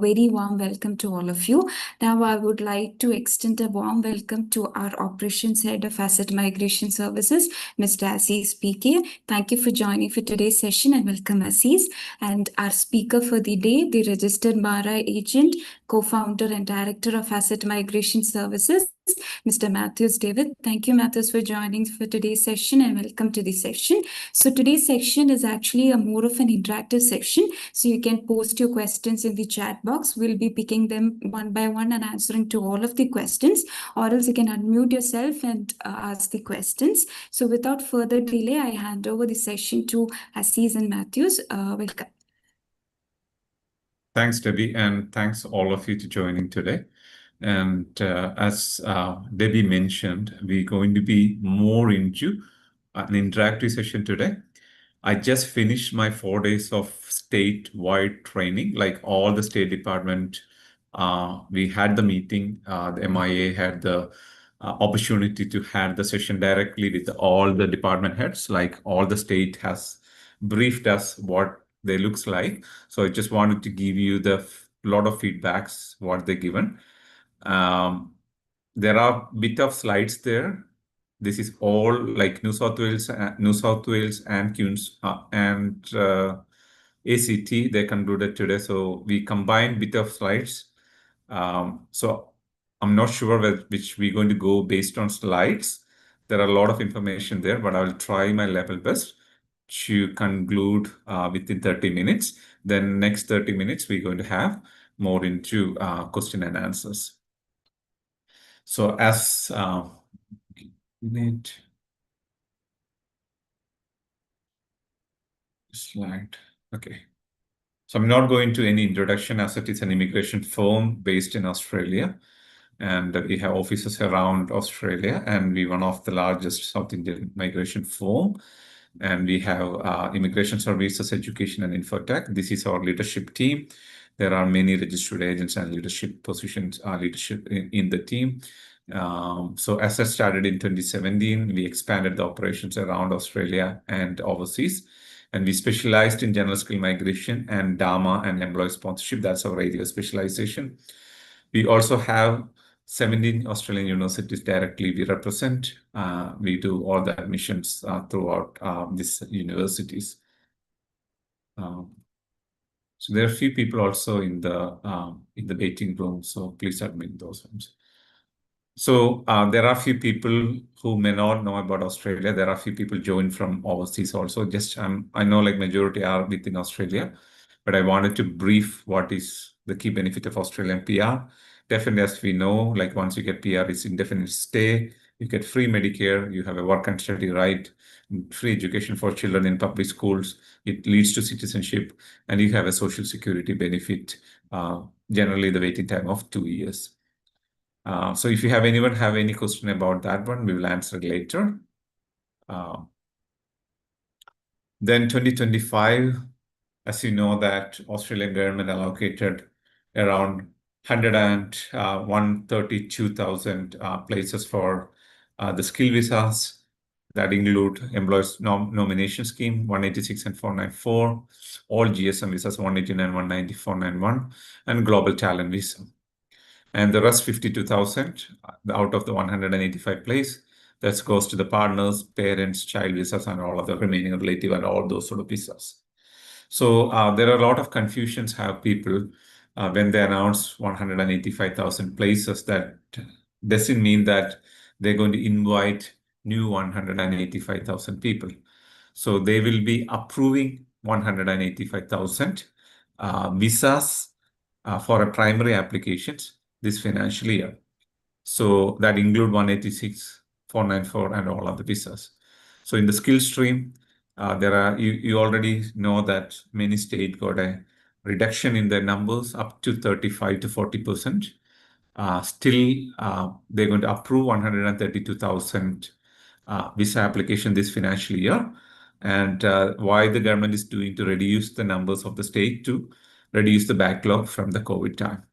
very warm welcome to all of you. Now, I would like to extend a warm welcome to our Operations Head of Asset Migration Services, Mr. Aziz PK. Thank you for joining for today's session and welcome, Aziz. And our speaker for the day, the Registered Mara Agent, Co-founder and Director of Asset Migration Services, Mr. Matthews David. Thank you, Matthews, for joining for today's session and welcome to the session. So today's section is actually a more of an interactive section. So you can post your questions in the chat box. We'll be picking them one by one and answering to all of the questions, or else you can unmute yourself and ask the questions. So without further delay, I hand over the session to Aziz and Matthews. Welcome. Thanks, Debbie, and thanks all of you to joining today. And as Debbie mentioned, we're going to be more into an interactive session today. I just finished my 4 days of statewide training, like all the State Department. We had the meeting, the MIA had the opportunity to have the session directly with all the department heads, like all the state has briefed us what they looks like. So I just wanted to give you the lot of feedbacks, what they given. There are bit of slides there. This is all like New South Wales and Queens and ACT. They concluded today, so we combined bit of slides. So I'm not sure which we're going to go based on slides. There are a lot of information there, but I will try my level best to conclude within 30 minutes. Then next 30 minutes, we're going to have more into question and answers. So as slide. Okay. So I'm not going to any introduction, as it is an immigration firm based in Australia. And we have offices around Australia, and we're one of the largest South Indian migration firm. And we have immigration services, education, and infotech. This is our leadership team. There are many registered agents and leadership positions, leadership in the team. So as I started in 2017, we expanded the operations around Australia and overseas. And we specialized in general skill migration and DAMA and employee sponsorship. That's our area specialization. We also have 17 Australian universities directly we represent. We do all the admissions throughout these universities. So there are a few people also in the waiting room, so please admit those ones. So there are a few people who may not know about Australia. There are a few people joined from overseas also. Just I know like majority are within Australia, but I wanted to brief what is the key benefit of Australian PR. Definitely, as we know, like once you get PR, it's indefinite stay. You get free Medicare. You have a work and study right, free education for children in public schools. It leads to citizenship, and you have a social security benefit. Generally, the waiting time of 2 years. So if you have anyone have any question about that one, we will answer later. Then 2025, as you know, that Australian government allocated around 132,000 places for the skill visas that include employees nomination scheme 186 and 494, all GSM visas 189, 190, 491, and global talent visa. And the rest 52,000 out of the 185 place, that goes to the partners, parents, child visas, and all of the remaining relative and all those sort of visas. So there are a lot of confusions have people when they announce 185,000 places. That doesn't mean that they're going to invite new 185,000 people. So they will be approving 185,000 visas for a primary applications this financial year. So that include 186, 494, and all of the visas. So in the skill stream, there are you already know that many states got a reduction in their numbers up to 35 to 40%. Still, they're going to approve 132,000 visa application this financial year. And why the government is doing to reduce the numbers of the state to reduce the backlog from the COVID time.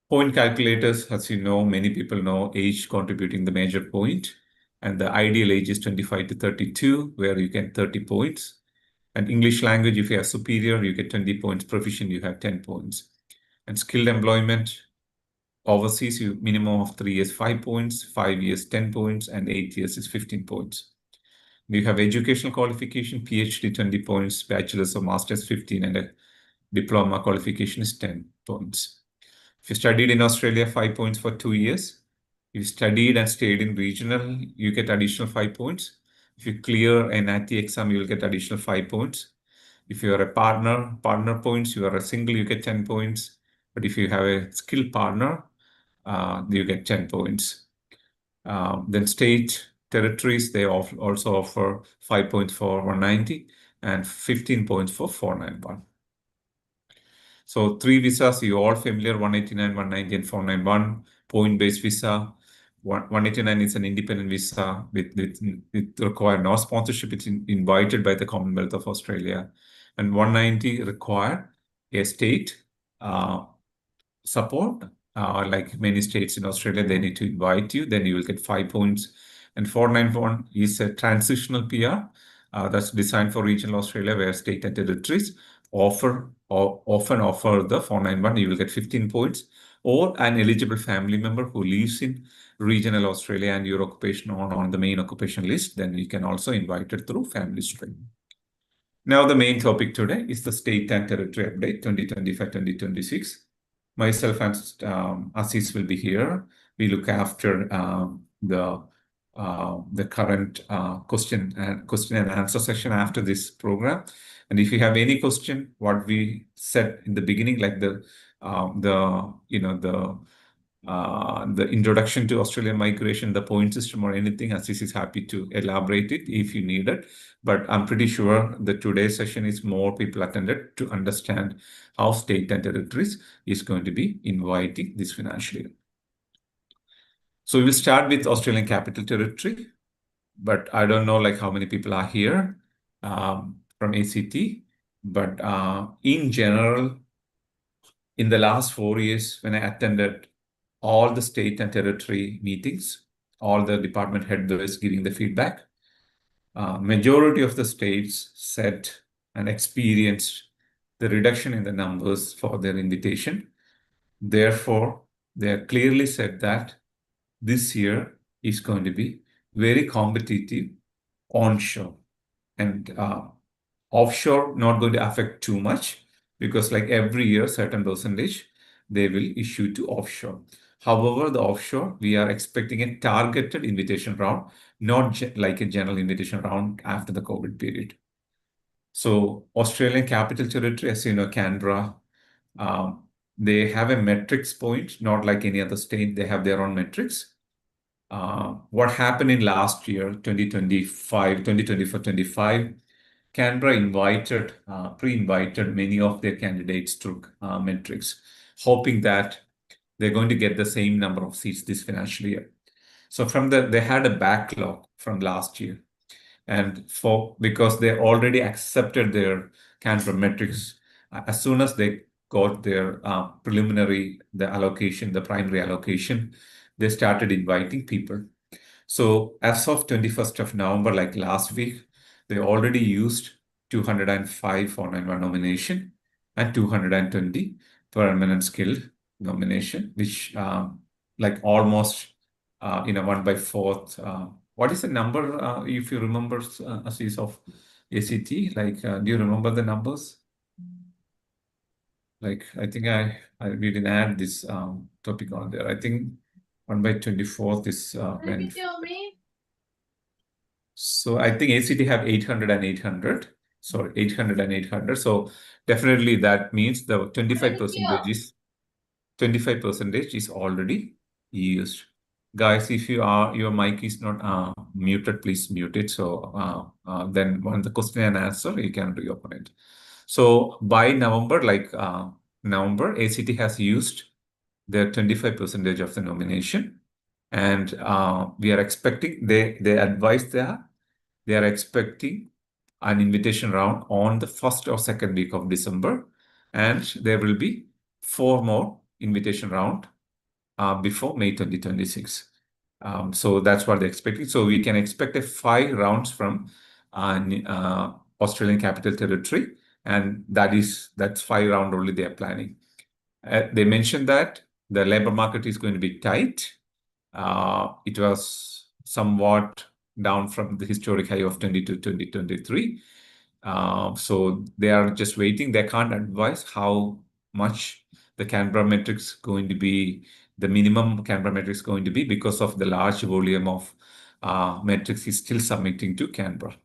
Point calculators, as you know, many people know age contributing the major point, and the ideal age is 25 to 32, where you get 30 points. And English language, if you have superior, you get 20 points. Proficient, you have 10 points. And skilled employment, overseas, you minimum of 3 years, 5 points, 5 years, 10 points, and 8 years is 15 points. You have educational qualification, PhD 20 points, bachelor's or master's 15, and a diploma qualification is 10 points. If you studied in Australia, 5 points for 2 years. If you studied and stayed in regional, you get additional 5 points. If you clear an AT exam, you will get additional 5 points. If you are a partner points, you are a single, you get 10 points. But if you have a skilled partner, you get 10 points. Then state territories, they also offer 5 points for 190 and 15 points for 491. So 3 visas, you all familiar, 189, 190, and 491, point-based visa. 189 is an independent visa with require no sponsorship. It's invited by the Commonwealth of Australia. And 190 require a state support. Like many states in Australia, they need to invite you, then you will get 5 points. And 491 is a transitional PR that's designed for regional Australia, where state and territories often offer the 491, you will get 15 points, or an eligible family member who lives in regional Australia and your occupation on the main occupation list, then you can also invite it through family stream. Now, the main topic today is the state and territory update 2025-2026. Myself and Aziz will be here. We look after the current question and answer session after this program. And if you have any question, what we said in the beginning, like the introduction to Australian migration, the point system or anything, Aziz is happy to elaborate it if you need it. But I'm pretty sure that today's session is more people attended to understand how state and territories is going to be inviting this financial year. So we will start with Australian Capital Territory, but I don't know like how many people are here from ACT. But in general, in the last 4 years, when I attended all the state and territory meetings, all the department head was giving the feedback. Majority of the states said and experienced the reduction in the numbers for their invitation. Therefore, they clearly said that this year is going to be very competitive onshore, and offshore not going to affect too much, because like every year, certain percentage they will issue to offshore. However, the offshore, we are expecting a targeted invitation round, not like a general invitation round after the COVID period. So Australian Capital Territory, as you know, Canberra, they have a metrics point, not like any other state. They have their own metrics. What happened in last year, 2024-25, Canberra pre-invited many of their candidates through metrics, hoping that they're going to get the same number of seats this financial year. So they had a backlog from last year, and because they already accepted their Canberra metrics, as soon as they got their primary allocation, they started inviting people. So as of 21st of November, like last week, they already used 205 491 nomination and 220 permanent skilled nomination, which like almost 1/4. What is the number, if you remember, Aziz, of ACT? Like, do you remember the numbers? Like, I think we didn't add this topic on there. I think 1/24 is when. Can you tell me? So I think ACT have 800 and 800. Sorry, 800 and 800. So definitely that means the 25% is already used. Guys, if your mic is not muted, please mute it. So then when the question and answer, you can reopen it. So by November, ACT has used their 25% of the nomination, and we are expecting they advised that they are expecting an invitation round on the first or second week of December, and there will be 4 more invitation round before May 2026. So that's what they're expecting. So we can expect 5 rounds from Australian Capital Territory, and that's 5 rounds only they are planning. They mentioned that the labor market is going to be tight. It was somewhat down from the historic high of 2023. So they are just waiting. They can't advise how much the Canberra metrics going to be, the minimum Canberra metrics going to be, because of the large volume of metrics is still submitting to Canberra.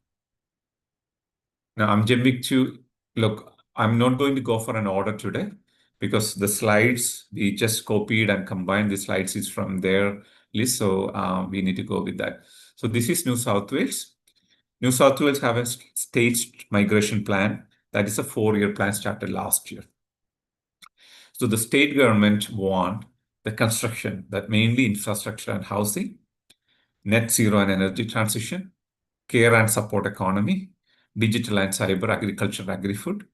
Now I'm jumping to, look, I'm not going to go for an order today because the slides, we just copied and combined the slides is from their list. So we need to go with that. So this is New South Wales. New South Wales have a staged migration plan. That is a 4-year plan started last year. So the state government want the construction, that mainly infrastructure and housing, net zero and energy transition, care and support economy, digital and cyber, agriculture, agri-food.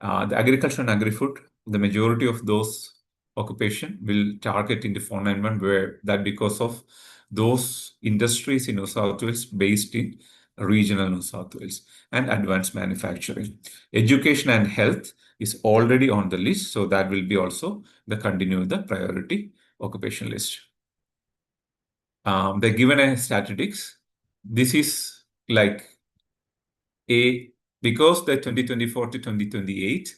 The agriculture and agri-food, the majority of those occupation will target into 491, where that because of those industries in New South Wales based in regional New South Wales, and advanced manufacturing. Education and health is already on the list, so that will be also the continue the priority occupation list. They're given a statistics. This is like because the 2024 to 2028,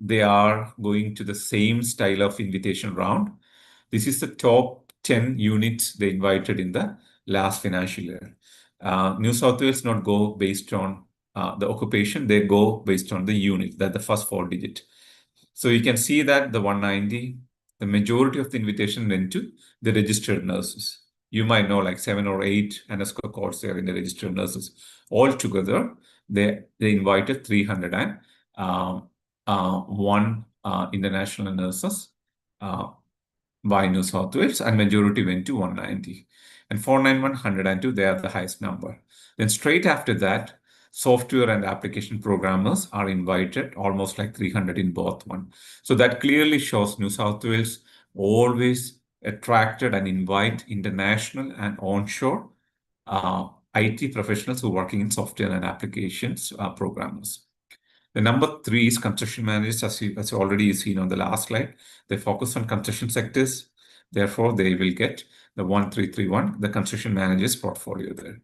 they are going to the same style of invitation round. This is the top 10 units they invited in the last financial year. New South Wales not go based on the occupation, they go based on the unit, that the first 4 digit. So you can see that the 190, the majority of the invitation went to the registered nurses. You might know like 7 or 8 NSCO codes there in the registered nurses. All together, they invited 301 international nurses by New South Wales, and majority went to 190. And 491, 102, they are the highest number. Then straight after that, software and application programmers are invited, almost like 300 in both one. So that clearly shows New South Wales always attracted and invite international and onshore IT professionals who are working in software and applications programmers. The number 3 is construction managers, as you already seen on the last slide. They focus on construction sectors. Therefore, they will get the 1331, the construction managers portfolio there.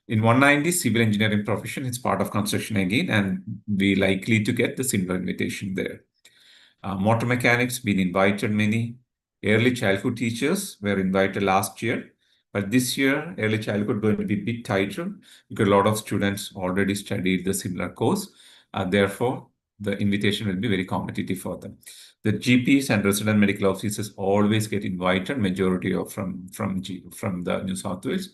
In 190, civil engineering profession, it's part of construction again, and we likely to get the similar invitation there. Motor mechanics been invited many. Early childhood teachers were invited last year, but this year early childhood going to be a bit tighter because a lot of students already studied the similar course. Therefore, the invitation will be very competitive for them. The GPs and resident medical officers always get invited, majority of from the New South Wales.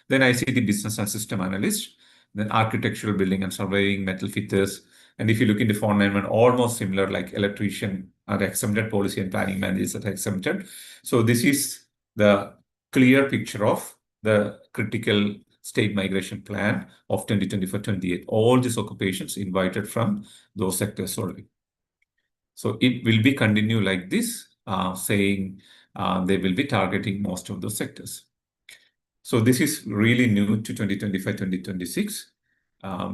Then ICT business and system analyst, then architectural building and surveying, metal fitters. And if you look into 491, almost similar, like electrician are exempted, policy and planning managers are exempted. So this is the clear picture of the critical state migration plan of 2024-28. All these occupations invited from those sectors already. So it will be continue like this, saying they will be targeting most of those sectors. So this is really new to 2025-2026.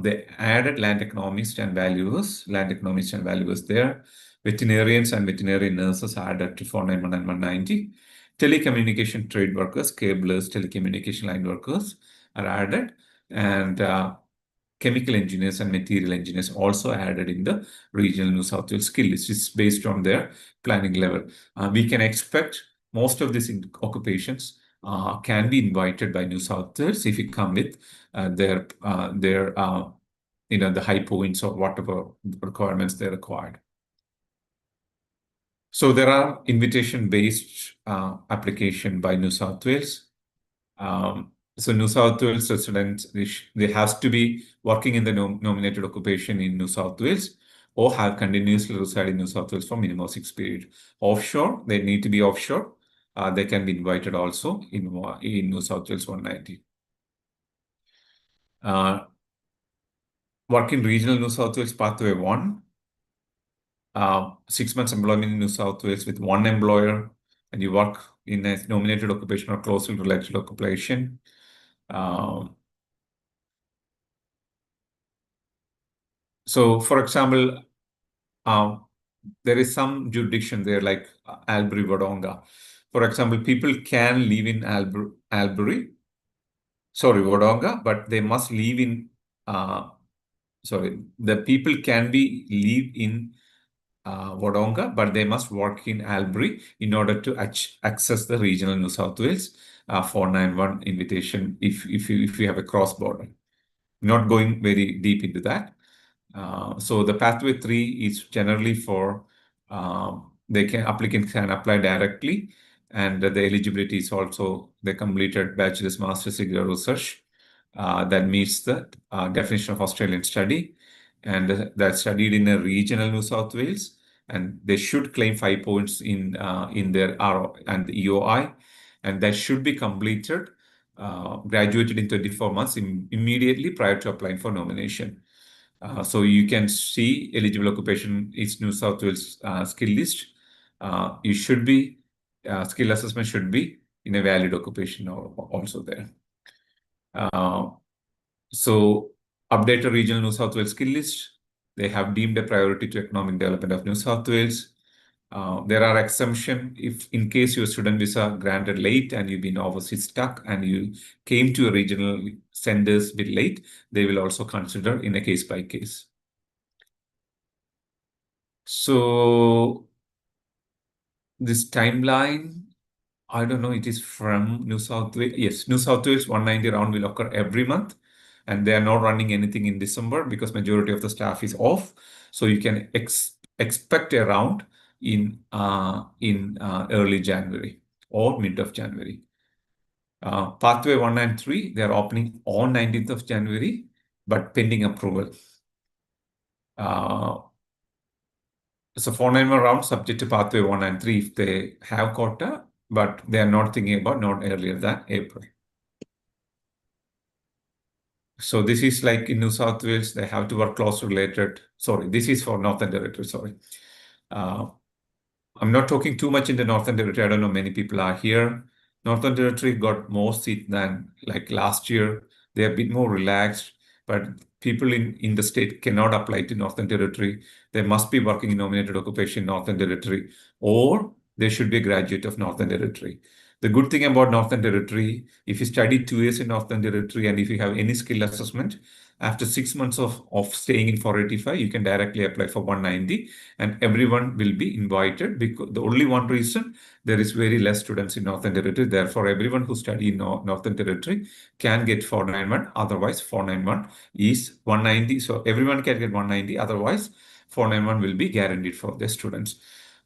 They added land economists and valuers there. Veterinarians and veterinary nurses added to 491 and 190. Telecommunication trade workers, cablers, telecommunication line workers are added. And chemical engineers and material engineers also added in the regional New South Wales skill list. It's based on their planning level. We can expect most of these occupations can be invited by New South Wales if you come with their the high points or whatever requirements they required. So there are invitation-based application by New South Wales. So New South Wales residents, they have to be working in the nominated occupation in New South Wales or have continuously reside in New South Wales for minimum 6 period. Offshore, they need to be offshore. They can be invited also in New South Wales 190. Work in regional New South Wales pathway 1. 6 months employment in New South Wales with one employer, and you work in a nominated occupation or closely related occupation. So, for example, there is some jurisdiction there like Albury, Wodonga. For example, people can live in Wodonga, but they must live in, the people can be live in Wodonga, but they must work in Albury in order to access the regional New South Wales 491 invitation if you have a cross border. Not going very deep into that. So the pathway 3 is generally for applicants can apply directly, and the eligibility is also they completed bachelor's, master's degree or research that meets the definition of Australian study, and that studied in a regional New South Wales, and they should claim 5 points in their RO and the EOI, and that should be completed, graduated in 24 months immediately prior to applying for nomination. So you can see eligible occupation is New South Wales skill list. You should be, skill assessment should be in a valid occupation also there. So updated regional New South Wales skill list, they have deemed a priority to economic development of New South Wales. There are exemptions if in case your student visa granted late and you've been overseas stuck and you came to a regional centers a bit late, they will also consider in a case by case. So this timeline, I don't know, it is from New South Wales. Yes, New South Wales 190 round will occur every month, and they are not running anything in December because majority of the staff is off. So you can expect a round in early January or mid of January. Pathway 193, they are opening on 19th of January, but pending approval. So 491 round subject to pathway 193 if they have quota, but they are not thinking about not earlier than April. So this is like in New South Wales, they have to work close related. Sorry, this is for Northern Territory, sorry. I'm not talking too much in the Northern Territory. I don't know many people are here. Northern Territory got more seats than like last year. They're a bit more relaxed, but people in the state cannot apply to Northern Territory. They must be working in nominated occupation in Northern Territory, or they should be a graduate of Northern Territory. The good thing about Northern Territory, if you study 2 years in Northern Territory and if you have any skill assessment, after 6 months of staying in 485, you can directly apply for 190 and everyone will be invited because the only one reason there is very less students in Northern Territory. Therefore, everyone who study in Northern Territory can get 491. Otherwise, 491 is 190. So everyone can get 190. Otherwise, 491 will be guaranteed for the students.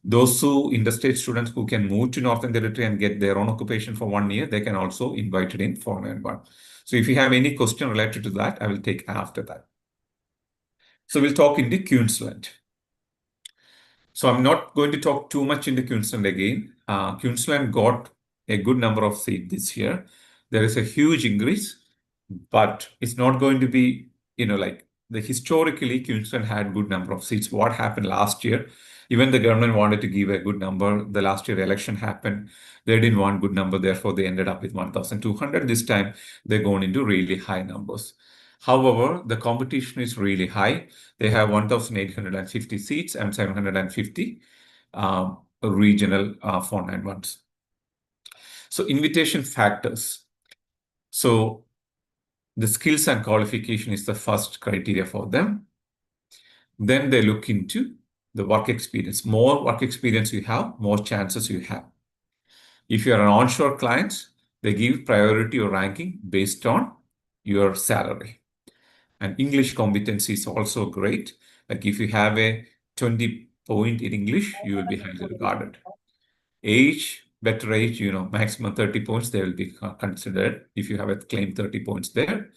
Those interstate students who can move to Northern Territory and get their own occupation for 1 year, they can also invite it in 491. So if you have any question related to that, I will take after that. So we'll talk in the Queensland. So I'm not going to talk too much in the Queensland again. Queensland got a good number of seats this year. There is a huge increase, but it's not going to be, like historically Queensland had good number of seats. What happened last year? Even the government wanted to give a good number. The last year election happened. They didn't want good number. Therefore, they ended up with 1,200. This time, they're going into really high numbers. However, the competition is really high. They have 1,850 seats and 750 regional 491s. So invitation factors. So the skills and qualification is the first criteria for them. Then they look into the work experience. More work experience you have, more chances you have. If you're an onshore client, they give priority or ranking based on your salary. And English competency is also great. Like if you have a 20 point in English, you will be highly regarded. Age, better age, maximum 30 points, they will be considered if you have a claim 30 points there.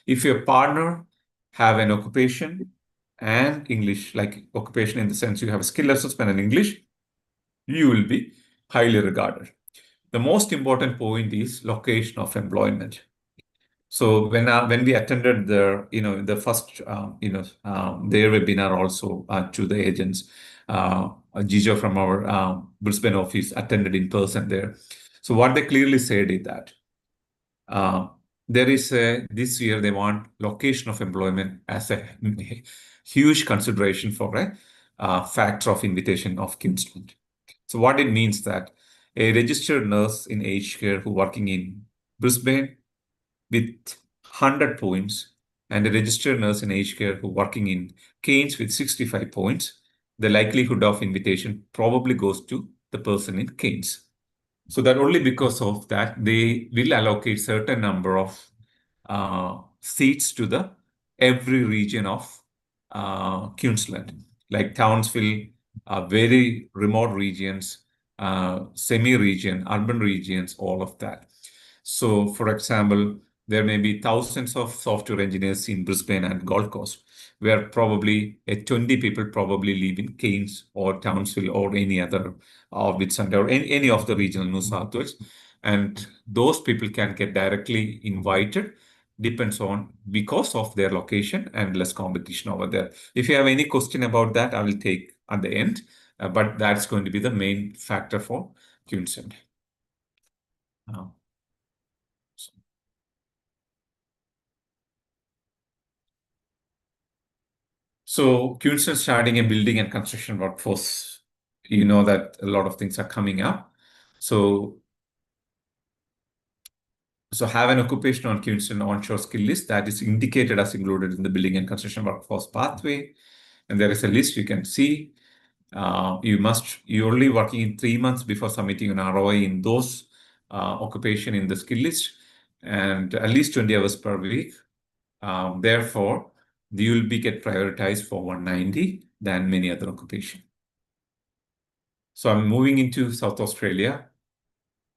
If your partner have an occupation and English, like occupation in the sense you have a skill assessment and English, you will be highly regarded. The most important point is location of employment. So when we attended the first their webinar also to the agents, Jijo from our Brisbane office attended in person there. So what they clearly said is that there is this year they want location of employment as a huge consideration for a factor of invitation of Queensland. So what it means that a registered nurse in aged care who working in Brisbane with 100 points and a registered nurse in aged care who working in Cairns with 65 points, the likelihood of invitation probably goes to the person in Cairns. So that only because of that, they will allocate certain number of seats to the every region of Queensland, like Townsville, very remote regions, semi-region, urban regions, all of that. So, for example, there may be thousands of software engineers in Brisbane and Gold Coast, where probably 20 people probably live in Cairns or Townsville or any other Whitsunday or any of the regional New South Wales. And those people can get directly invited, depends on because of their location and less competition over there. If you have any question about that, I will take at the end, but that's going to be the main factor for Queensland. So Queensland starting a building and construction workforce, you know that a lot of things are coming up. So have an occupation on Queensland onshore skill list that is indicated as included in the building and construction workforce pathway. And there is a list you can see. You're only working in 3 months before submitting an ROI in those occupation in the skill list and at least 20 hours per week. Therefore, you will be get prioritized for 190 than many other occupation. So I'm moving into South Australia.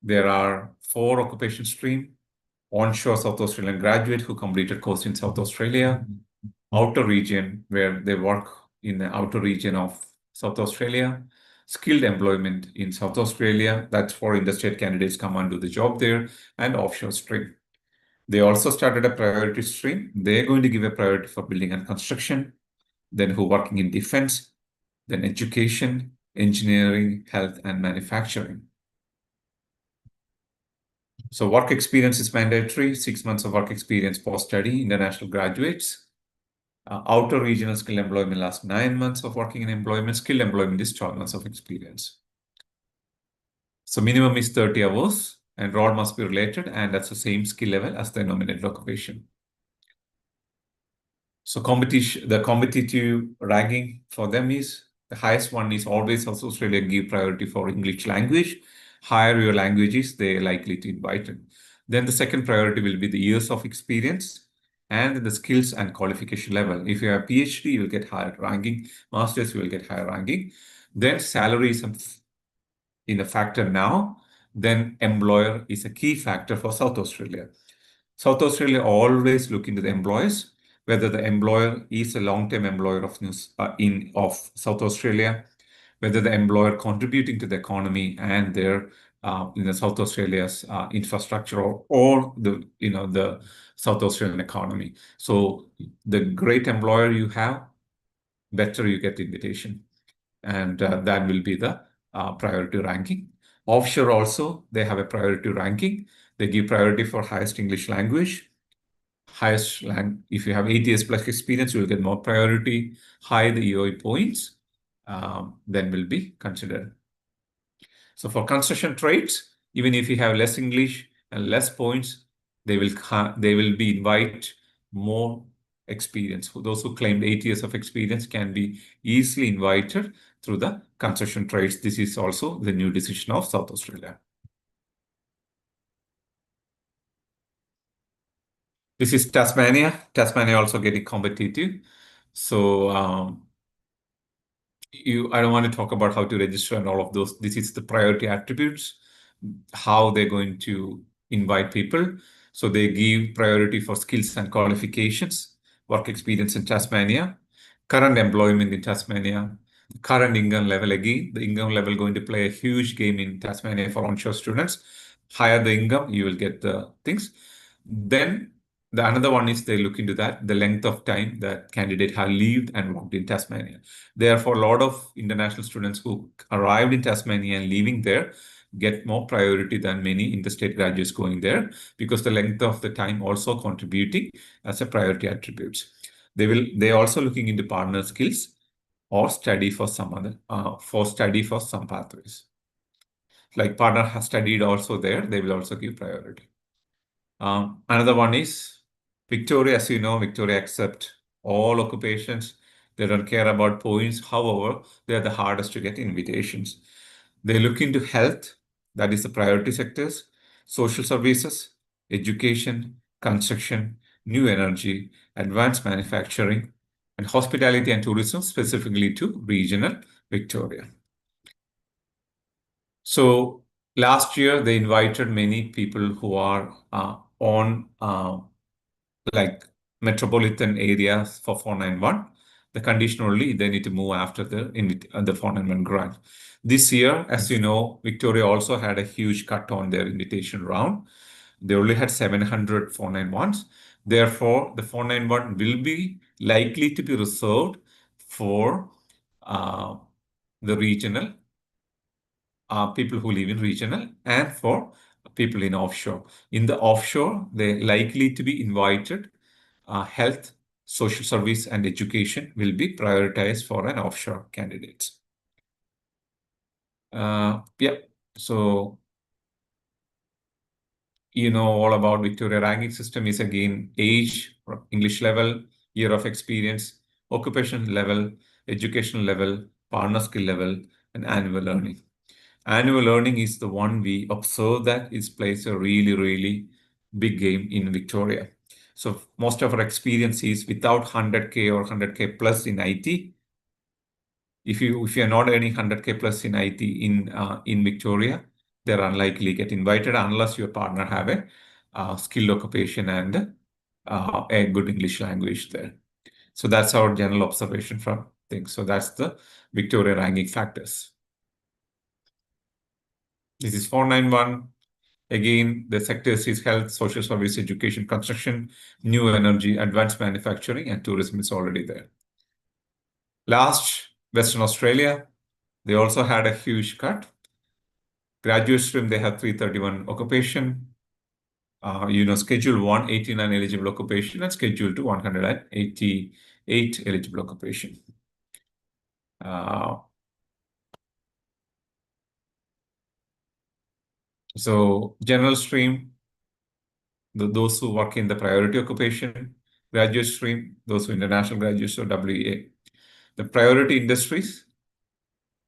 There are 4 occupation stream. Onshore South Australian graduate who completed course in South Australia. Outer region where they work in the outer region of South Australia. Skilled employment in South Australia. That's for interstate candidates come and do the job there. And offshore stream. They also started a priority stream. They're going to give a priority for building and construction. Then who working in defense. Then education, engineering, health, and manufacturing. So work experience is mandatory, 6 months of work experience post-study, international graduates. Outer regional skill employment last 9 months of working in employment. Skill employment is 12 months of experience. So minimum is 30 hours and role must be related and that's the same skill level as the nominated occupation. So the competitive ranking for them is the highest one is always South Australia give priority for English language. Higher your languages, they're likely to invite it. Then the second priority will be the years of experience and the skills and qualification level. If you have PhD, you will get higher ranking. Masters, you will get higher ranking. Then salary is in a factor now. Then employer is a key factor for South Australia. South Australia always look into the employers, whether the employer is a long-term employer of South Australia, whether the employer contributing to the economy and their South Australia's infrastructure or the South Australian economy. So the great employer you have, better you get the invitation, and that will be the priority ranking. Offshore also they have a priority ranking. They give priority for highest English language. If you have 8 years plus experience, you will get more priority. High the EOE points, then will be considered. So for construction trades, even if you have less English and less points, they will be invite more experience. Those who claimed 8 years of experience can be easily invited through the construction trades. This is also the new decision of South Australia. This is Tasmania. Tasmania also getting competitive. So I don't want to talk about how to register and all of those. This is the priority attributes, how they're going to invite people. So they give priority for skills and qualifications, work experience in Tasmania, current employment in Tasmania, current income level. Again, the income level going to play a huge game in Tasmania for onshore students. Higher the income, you will get the things. Then the another one is they look into that, the length of time that candidate have lived and worked in Tasmania. Therefore, a lot of international students who arrived in Tasmania and living there get more priority than many interstate graduates going there because the length of the time also contributing as a priority attributes. They also looking into partner skills or study for some pathways. Like partner has studied also there, they will also give priority. Another one is Victoria. As you know, Victoria accept all occupations. They don't care about points. However, they are the hardest to get invitations. They look into health, that is the priority sectors, social services, education, construction, new energy, advanced manufacturing, and hospitality and tourism, specifically to regional Victoria. So last year, they invited many people who are on like metropolitan areas for 491. The condition only, they need to move after the 491 grant. This year, as you know, Victoria also had a huge cut on their invitation round. They only had 700 491s. Therefore, the 491 will be likely to be reserved for the regional people who live in regional and for people in offshore. In the offshore, they're likely to be invited. Health, social service, and education will be prioritized for an offshore candidate. Yeah, so you know all about Victoria ranking system is again age, English level, year of experience, occupation level, education level, partner skill level, and annual learning. Annual learning is the one we observe that it plays a really, really big game in Victoria. So most of our experience is without 100K or 100K plus in IT. If you're not earning 100K plus in IT in Victoria, they're unlikely get invited unless your partner have a skilled occupation and a good English language there. So that's our general observation from things. So that's the Victoria ranking factors. This is 491. Again, the sectors is health, social service, education, construction, new energy, advanced manufacturing, and tourism is already there. Last, Western Australia, they also had a huge cut. Graduate stream, they have 331 occupation. Schedule 1, 89 eligible occupation, and schedule 2, 188 eligible occupation. So general stream, those who work in the priority occupation, graduate stream, those who international graduates or WEA. The priority industries,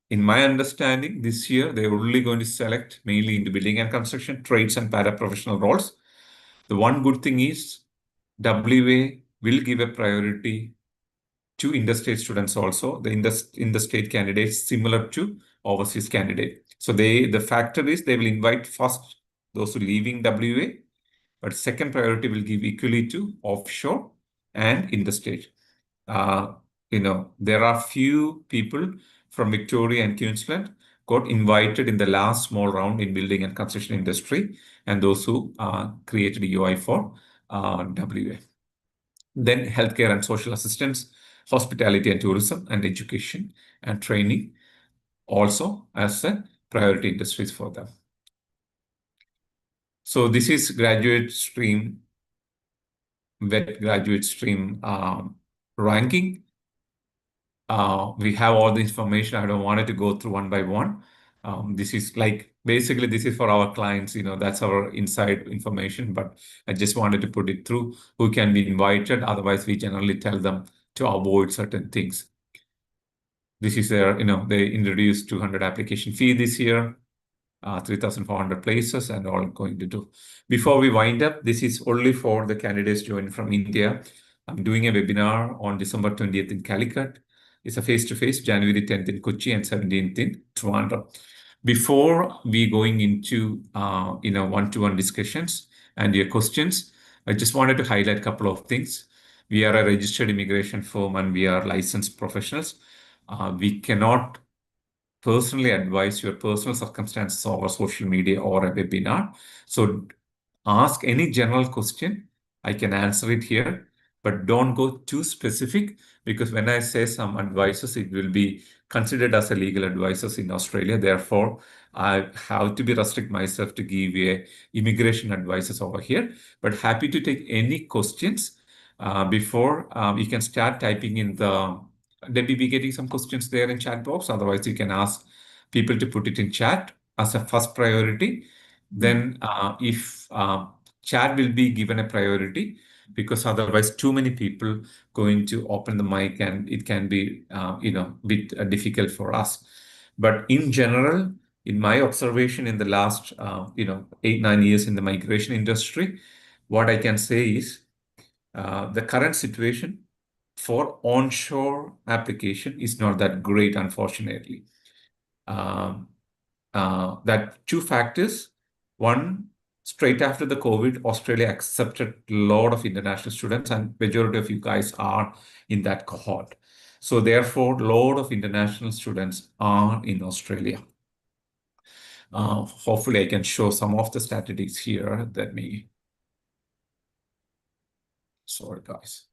in my understanding, this year they're only going to select mainly into building and construction, trades and paraprofessional roles. The one good thing is WA will give a priority to interstate students also, the interstate candidates similar to overseas candidate. So the factor is they will invite first those who leaving WA, but second priority will give equally to offshore and interstate. There are few people from Victoria and Queensland got invited in the last small round in building and construction industry, and those who created UI for WA. Then healthcare and social assistance, hospitality and tourism, and education and training also as a priority industries for them. So this is graduate stream, wet graduate stream ranking. We have all the information. I don't want it to go through one by one. This is like, basically this is for our clients, that's our inside information, but I just wanted to put it through who can be invited. Otherwise, we generally tell them to avoid certain things. This is their, they introduced 200 application fee this year, 3,400 places and all going to do. Before we wind up, this is only for the candidates joining from India. I'm doing a webinar on December 20th in Calicut. It's a face-to-face, January 10th in Kochi and 17th in Toronto. Before we going into one-to-one discussions and your questions, I just wanted to highlight a couple of things. We are a registered immigration firm and we are licensed professionals. We cannot personally advise your personal circumstances over social media or a webinar. So ask any general question. I can answer it here, but don't go too specific, because when I say some advices, it will be considered as a legal advices in Australia. Therefore, I have to be restrict myself to give a immigration advices over here, but happy to take any questions. before, you can start typing in they'll be getting some questions there in chat box. Otherwise, you can ask people to put it in chat as a first priority. Then if chat will be given a priority, because otherwise too many people going to open the mic and it can be bit difficult for us. But in general, in my observation in the last 8-9 years in the migration industry, what I can say is the current situation for onshore application is not that great, unfortunately. That two factors. One, straight after the COVID, Australia accepted a lot of international students, and majority of you guys are in that cohort. So therefore, a lot of international students are in Australia. Hopefully, I can show some of the statistics here. Sorry, guys.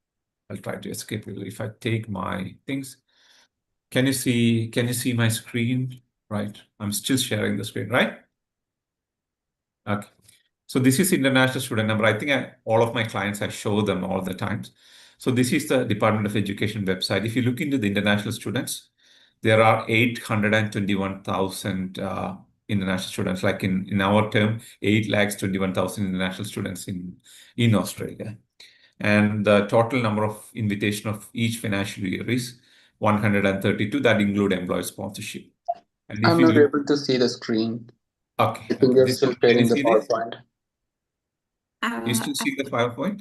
I'll try to escape it. If I take my things, can you see my screen? Right. I'm still sharing the screen, right? Okay. So this is international student number. I think all of my clients, I show them all the times. So this is the Department of Education website. If you look into the international students, there are 821,000 international students, like in our term, 821,000 international students in Australia. And the total number of invitation of each financial year is 132. That include employee sponsorship. And if I'm you not look, able to see the screen. okay, I think you're still can sharing you the see this? PowerPoint. You still see the PowerPoint?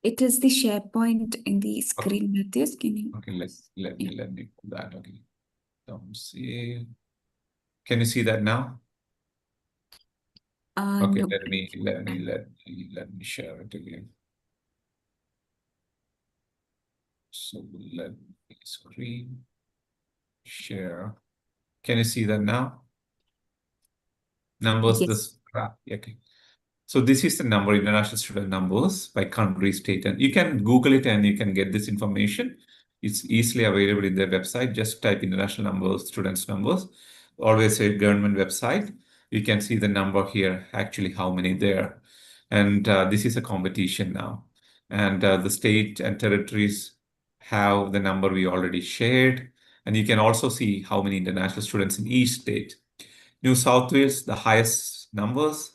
It is the SharePoint in the screen, Matthias. Can you? Okay, let me put that. Okay, don't see. Can you see that now? Okay, No. let me share it again. So let me screen share. Can you see that now? Numbers, Yes. this graph. Okay. So this is the number, international student numbers by country, state, and you can Google it and you can get this information. It's easily available in their website. Just type international numbers, students numbers, always a government website. You can see the number here, actually how many there. And this is a competition now. And the state and territories have the number we already shared. And you can also see how many international students in each state. New South Wales, the highest numbers,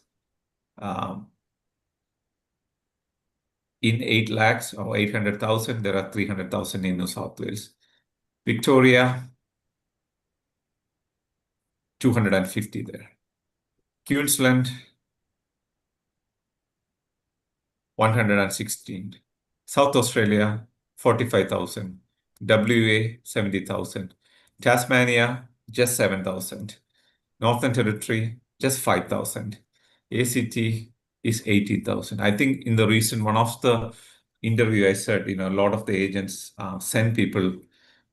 in 8 lakhs or 800,000, there are 300,000 in New South Wales. Victoria, 250 there. Queensland, 116. South Australia, 45,000. WA, 70,000. Tasmania, just 7,000. Northern Territory, just 5,000. ACT is 80,000. I think in the recent one of the interview I said, a lot of the agents send people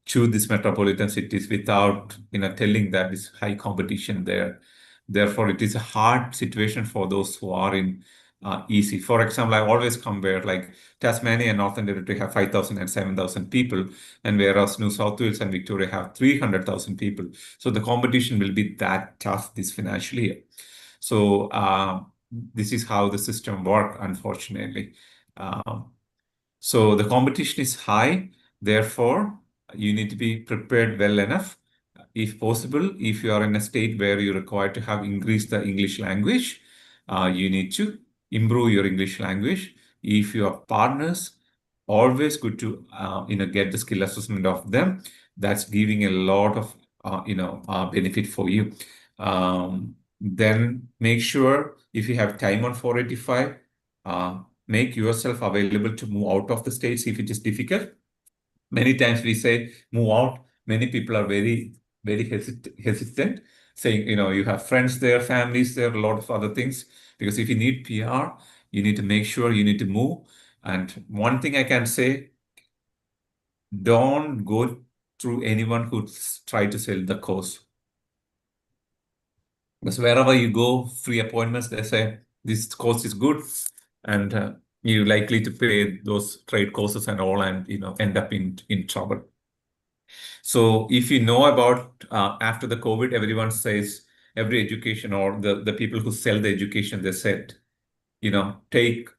to these metropolitan cities without, telling that it's high competition there. Therefore, it is a hard situation for those who are in EC. For example, I always compare like Tasmania and Northern Territory have 5,000 and 7,000 people, and whereas New South Wales and Victoria have 300,000 people. So the competition will be that tough this financial year. So this is how the system works, unfortunately. So the competition is high. Therefore, you need to be prepared well enough. If possible, if you are in a state where you're required to have increased the English language, you need to improve your English language. If you are partners, always good to get the skill assessment of them. That's giving a lot of benefit for you. Then make sure if you have time on 485, make yourself available to move out of the states if it is difficult. Many times we say move out. Many people are very, very hesitant, saying, you have friends there, families there, a lot of other things. Because if you need PR, you need to make sure you need to move. And one thing I can say, don't go through anyone who try to sell the course. Because wherever you go, free appointments, they say this course is good, and you're likely to pay those trade courses and all, and end up in trouble. So if you know about after the COVID, everyone says every education or the people who sell the education, they said, take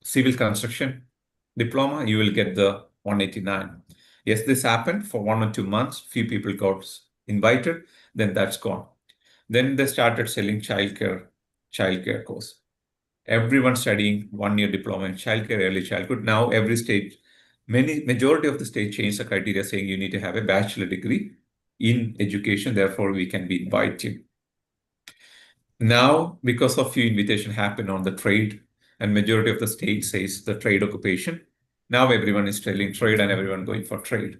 civil construction diploma, you will get the 189. Yes, this happened for 1 or 2 months. Few people got invited, then that's gone. Then they started selling childcare course. Everyone studying 1 year diploma in childcare, early childhood. Now every state, majority of the state changed the criteria saying you need to have a bachelor degree in education. Therefore, we can be invited. Now, because of few invitation happen on the trade, and majority of the state says the trade occupation, now everyone is telling trade and everyone going for trade.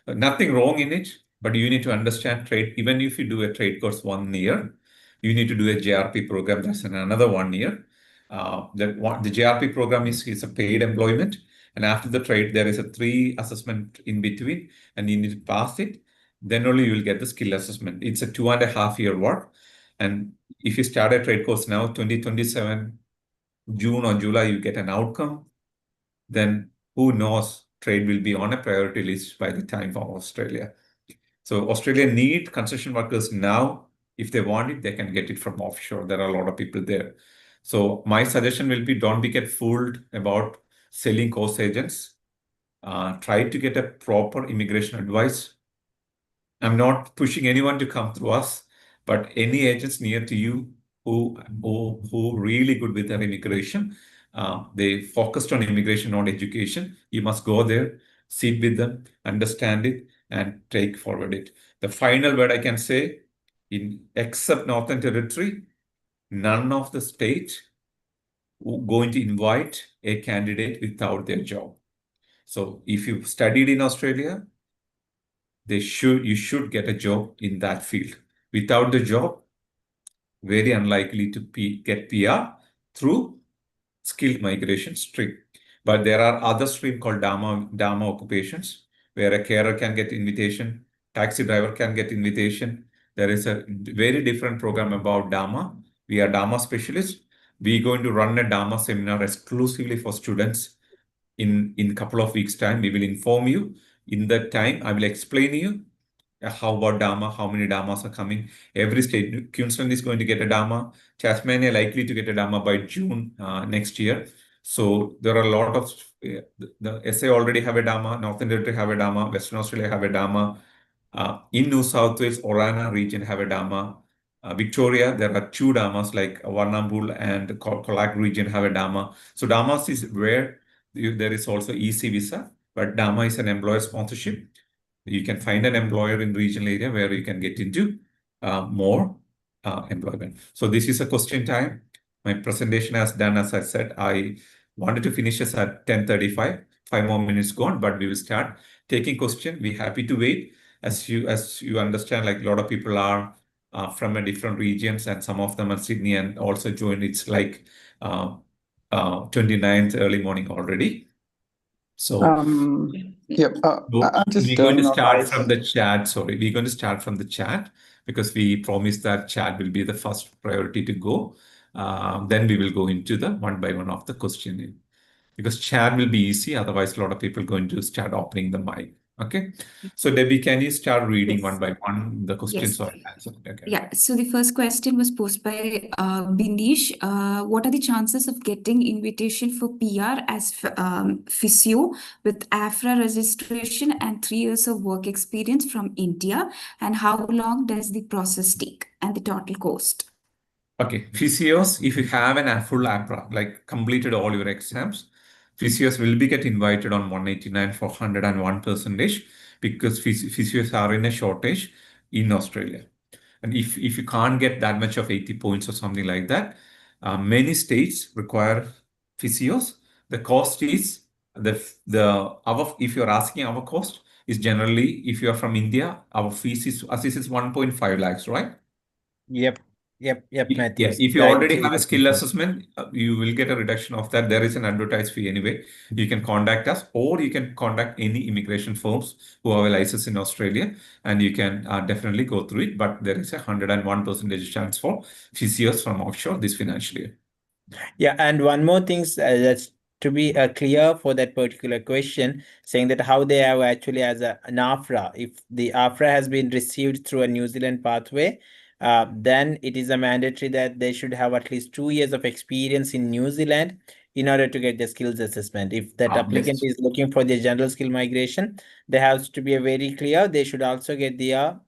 Nothing wrong in it, but you need to understand trade. Even if you do a trade course 1 year, you need to do a JRP program. That's in another 1 year. The JRP program is a paid employment, and after the trade, there is a 3 assessment in between, and you need to pass it. Then only you will get the skill assessment. It's a 2.5 year work. And if you start a trade course now, 2027, June or July, you get an outcome, then who knows, trade will be on a priority list by the time from Australia. So Australia need construction workers now. If they want it, they can get it from offshore. There are a lot of people there. So my suggestion will be don't get fooled about selling course agents. Try to get a proper immigration advice. I'm not pushing anyone to come through us, but any agents near to you who really good with their immigration, they focused on immigration, not education. You must go there, sit with them, understand it, and take forward it. The final word I can say, except Northern Territory, none of the states going to invite a candidate without their job. So if you studied in Australia, you should get a job in that field. Without the job, very unlikely to get PR through skilled migration stream. But there are other stream called Dharma occupations, where a carer can get invitation, taxi driver can get invitation. There is a very different program about Dharma. We are Dharma specialists. We're going to run a Dharma seminar exclusively for students in a couple of weeks' time. We will inform you. In that time, I will explain you how about Dharma, how many Dharmas are coming. Every state, Queensland is going to get a Dharma. Tasmania likely to get a Dharma by June next year. So there are a lot of, the SA already have a Dharma, Northern Territory have a Dharma, Western Australia have a Dharma. In New South Wales, Orana region have a Dharma. Victoria, there are 2 Dharmas like Warrnambool and Colac region have a Dharma. So Dharmas is where there is also EC visa, but Dharma is an employer sponsorship. You can find an employer in regional area where you can get into more employment. So this is a question time. My presentation has done, as I said, I wanted to finish this at 10:35. 5 more minutes gone, but we will start taking question. We're happy to wait. As you understand, like a lot of people are from a different regions, and some of them are Sydney and also joined. It's like 29th early morning already. So Yep. I'm just we're going to start from the chat. Sorry, we're going to start from the chat because we promised that chat will be the first priority to go. Then we will go into the one by one of the questioning because chat will be easy. Otherwise, a lot of people are going to start opening the mic. Okay. So Debbie, can you start reading one by one the questions or answers? Okay. Yeah, so the first question was posed by Binish. What are the chances of getting invitation for PR as physio with AFRA registration and 3 years of work experience from India? And how long does the process take and the total cost? Okay, physios, if you have a full APRA, like completed all your exams, physios will be get invited on 189 for 101% because physios are in a shortage in Australia. And if you can't get that much of 80 points or something like that, many states require physios. The cost is if you're asking our cost is generally, if you are from India, our fees is 1.5 lakhs, right? Yep. Yeah, if you already have a skill assessment, you will get a reduction of that. There is an advertised fee anyway. You can contact us, or you can contact any immigration firms who have a license in Australia, and you can definitely go through it. But there is a 101% chance for physios from offshore this financial year. Yeah, and one more thing that's to be clear for that particular question, saying that how they have actually as an AFRA. If the AFRA has been received through a New Zealand pathway, then it is a mandatory that they should have at least 2 years of experience in New Zealand in order to get the skills assessment. If that applicant Yes. is looking for the general skill migration, they have to be very clear. They should also get the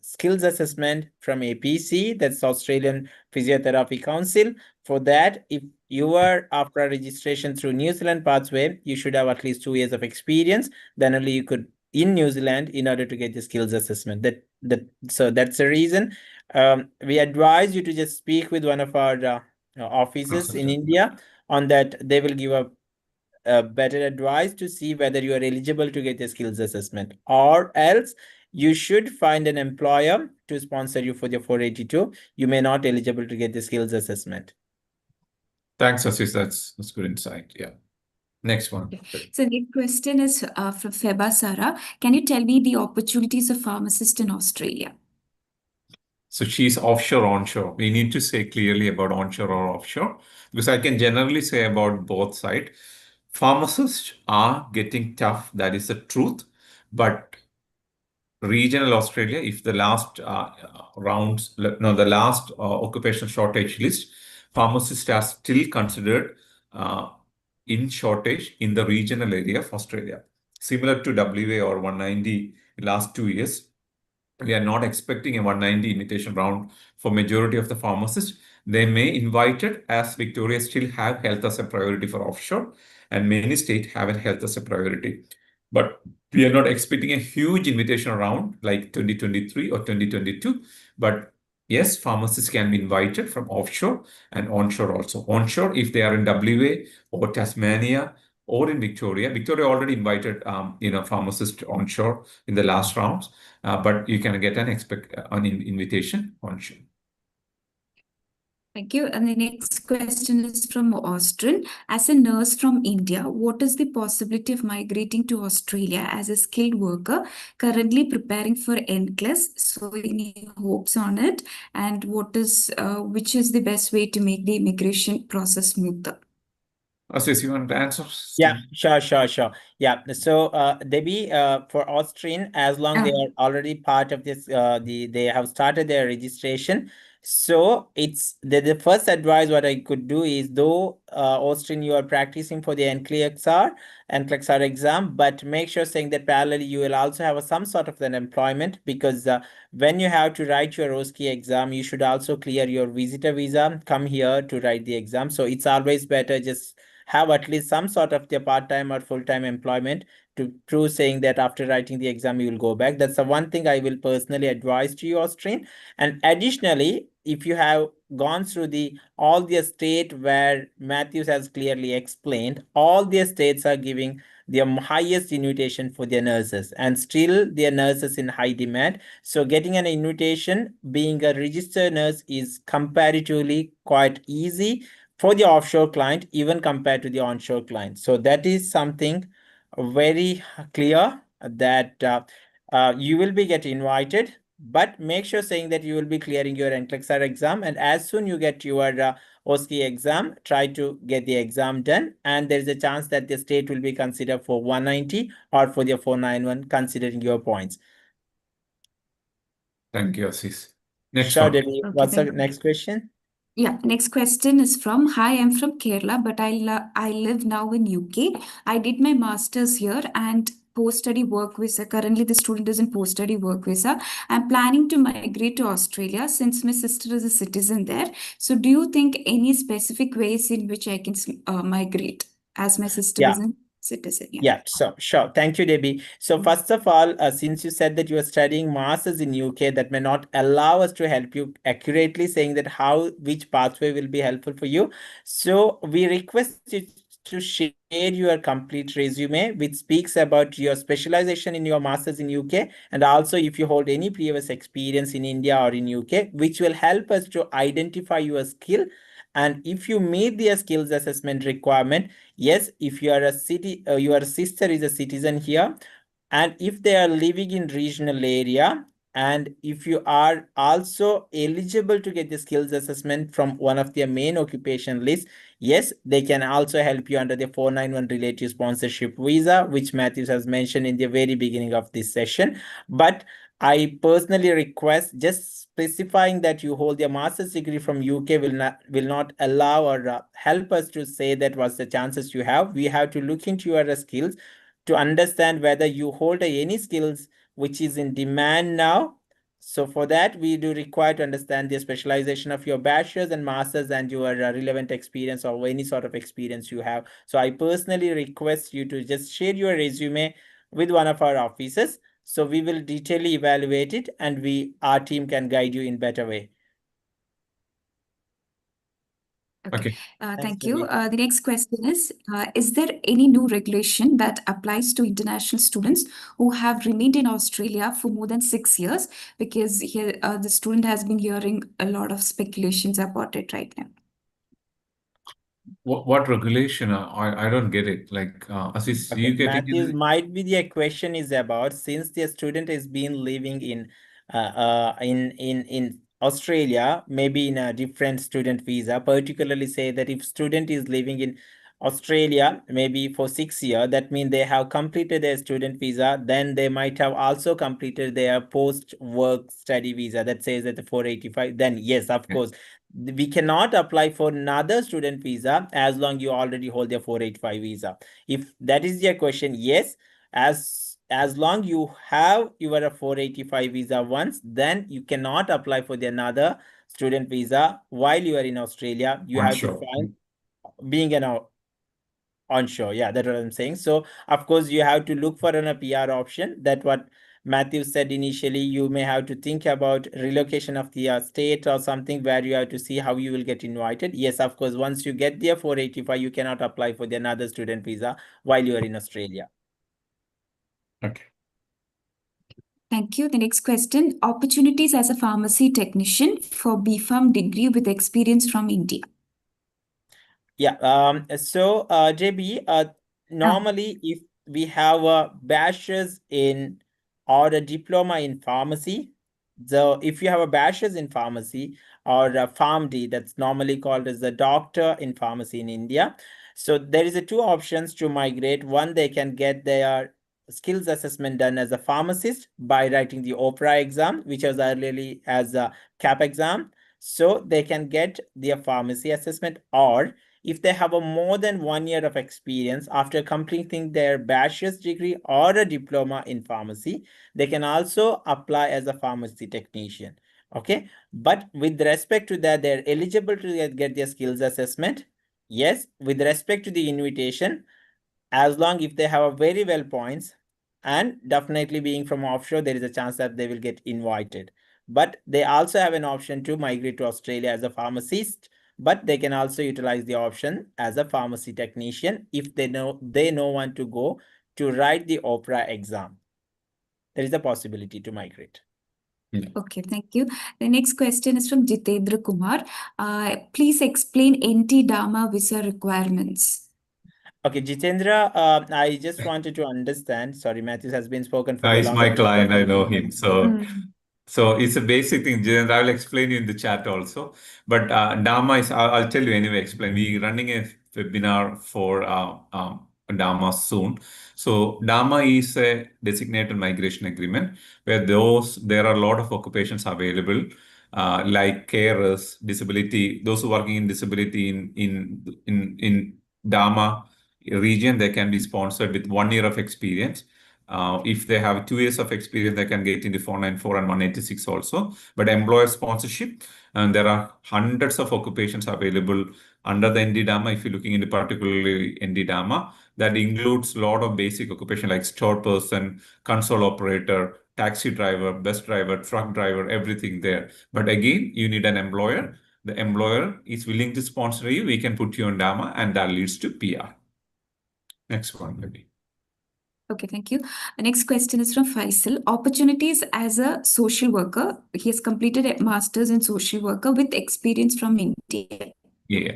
skills assessment from APC, that's Australian Physiotherapy Council. For that, if you are after registration through New Zealand Pathway, you should have at least 2 years of experience. Then only you could in New Zealand in order to get the skills assessment. So that's the reason. We advise you to just speak with one of our offices in India. On that, they will give a better advice to see whether you are eligible to get the skills assessment, or else you should find an employer to sponsor you for the 482. You may not eligible to get the skills assessment. Thanks, Ashish. That's good insight. Yeah. Next one. So next question is from Feba Sara. Can you tell me the opportunities of pharmacist in Australia? So she's offshore, onshore. We need to say clearly about onshore or offshore, because I can generally say about both sides. Pharmacists are getting tough. That is the truth. But regional Australia, if the last the last occupational shortage list, pharmacists are still considered in shortage in the regional area of Australia. Similar to WA or 190 last 2 years, we are not expecting a 190 invitation round for majority of the pharmacists. They may invite it, as Victoria still have health as a priority for offshore, and many states have health as a priority. But we are not expecting a huge invitation round like 2023 or 2022. But yes, pharmacists can be invited from offshore and onshore also. Onshore, if they are in WA or Tasmania or in Victoria. Victoria already invited pharmacists onshore in the last rounds, but you can get an invitation onshore. Thank you. And the next question is from Austin. As a nurse from India, what is the possibility of migrating to Australia as a skilled worker, currently preparing for NCLEX? So any hopes on it? And which is the best way to make the immigration process smoother? Ashish, you want to answer? Yeah, sure. Yeah. So, Debbie, for Austrian, as long they are already part of this, they have started their registration. So it's the first advice what I could do is, though Austrian, you are practicing for the NCLEX exam, but make sure saying that parallelly you will also have some sort of an employment, because when you have to write your OSCE exam, you should also clear your visitor visa, come here to write the exam. So it's always better just have at least some sort of the part-time or full-time employment to prove saying that after writing the exam, you will go back. That's the one thing I will personally advise to you, Austrian. And additionally, if you have gone through all the state where Matthews has clearly explained, all the states are giving the highest invitation for their nurses, and still their nurses in high demand. So getting an invitation, being a registered nurse, is comparatively quite easy for the offshore client, even compared to the onshore client. So that is something very clear, that you will be getting invited, but make sure saying that you will be clearing your NCLEX exam, and as soon you get your OSCE exam, try to get the exam done, and there is a chance that the state will be considered for 190 or for the 491, considering your points. Thank you, Ashish. Next Sure, one. Debbie. What's the next question? Yeah, next question is from, hi, I'm from Kerala, but I live now in UK. I did my master's here and post-study work visa. Currently, the student is in post-study work visa. I'm planning to migrate to Australia since my sister is a citizen there. So do you think any specific ways in which I can migrate as my sister is a citizen? Yeah, so sure. Thank you, Debbie. So first of all, since you said that you are studying masters in UK, that may not allow us to help you accurately saying that which pathway will be helpful for you. So we request you to share your complete resume, which speaks about your specialization in your masters in UK, and also if you hold any previous experience in India or in UK, which will help us to identify your skill. And if you meet the skills assessment requirement, yes, if you are your sister is a citizen here, and if they are living in regional area, and if you are also eligible to get the skills assessment from one of their main occupation lists, yes, they can also help you under the 491 relative sponsorship visa, which Matthews has mentioned in the very beginning of this session. But I personally request just specifying that you hold your master's degree from UK will not allow or help us to say that what's the chances you have. We have to look into your skills to understand whether you hold any skills which is in demand now. So for that, we do require to understand the specialization of your bachelor's and master's and your relevant experience or any sort of experience you have. So I personally request you to just share your resume with one of our officers. So we will detailedly evaluate it and our team can guide you in better way. Okay. Thank Thanks, you. Debbie. The next question is there any new regulation that applies to international students who have remained in Australia for more than 6 years? Because here, the student has been hearing a lot of speculations about it right now. What regulation? I don't get it. Like, Aziz, Okay, you getting Matthews, it? might be the question is about since the student has been living in Australia, maybe in a different student visa, particularly say that if student is living in Australia maybe for 6 years, that means they have completed their student visa, then they might have also completed their post-work study visa that says that the 485, then yes, of Yeah. course, we cannot apply for another student visa as long you already hold their 485 visa. If that is your question, yes, as long you have your 485 visa once, then you cannot apply for the another student visa while you are in Australia. You have to Onshore. find being an onshore. Yeah, that's what I'm saying. So of course you have to look for a PR option. That what Matthew said initially. You may have to think about relocation of the state or something where you have to see how you will get invited. Yes, of course, once you get there 485, you cannot apply for the another student visa while you are in Australia. Okay. Thank you. The next question, opportunities as a pharmacy technician for BPharm degree with experience from India. Yeah. So, JB, normally if we have a bachelor's in or a diploma in pharmacy, so if you have a bachelor's in pharmacy or a PharmD, that's normally called as a doctor in pharmacy in India. So there is a two options to migrate. One, they can get their skills assessment done as a pharmacist by writing the OPRA exam, which was earlier as a CAP exam. So they can get their pharmacy assessment, or if they have a more than 1 year of experience after completing their bachelor's degree or a diploma in pharmacy, they can also apply as a pharmacy technician. Okay, but with respect to that, they're eligible to get their skills assessment. Yes, with respect to the invitation, as long if they have a very well points, and definitely being from offshore, there is a chance that they will get invited. But they also have an option to migrate to Australia as a pharmacist, but they can also utilize the option as a pharmacy technician if they know want to go to write the OPRA exam. There is a possibility to migrate. Okay, thank you. The next question is from Jitendra Kumar. Please explain NT Dharma visa requirements. Okay, Jitendra, I just wanted to understand. Sorry, Matthews has been spoken for the He's my longer. client. I know him. Mm. So it's a basic thing, Jitendra. I will explain you in the chat also. But Dharma is, I'll tell you anyway, explain. We're running a webinar for Dharma soon. So Dharma is a designated migration agreement where there are a lot of occupations available, like carers, disability, those who working in disability in Dharma region, they can be sponsored with 1 year of experience. If they have 2 years of experience, they can get into 494 and 186 also. But employer sponsorship, and there are hundreds of occupations available under the ND Dharma. If you're looking into particularly ND Dharma, that includes a lot of basic occupation like store person, console operator, taxi driver, bus driver, truck driver, everything there. But again, you need an employer. The employer is willing to sponsor you. We can put you on Dharma, and that leads to PR. Next one, maybe. Okay, thank you. The next question is from Faisal. Opportunities as a social worker. He has completed a master's in social worker with experience from India. Yeah.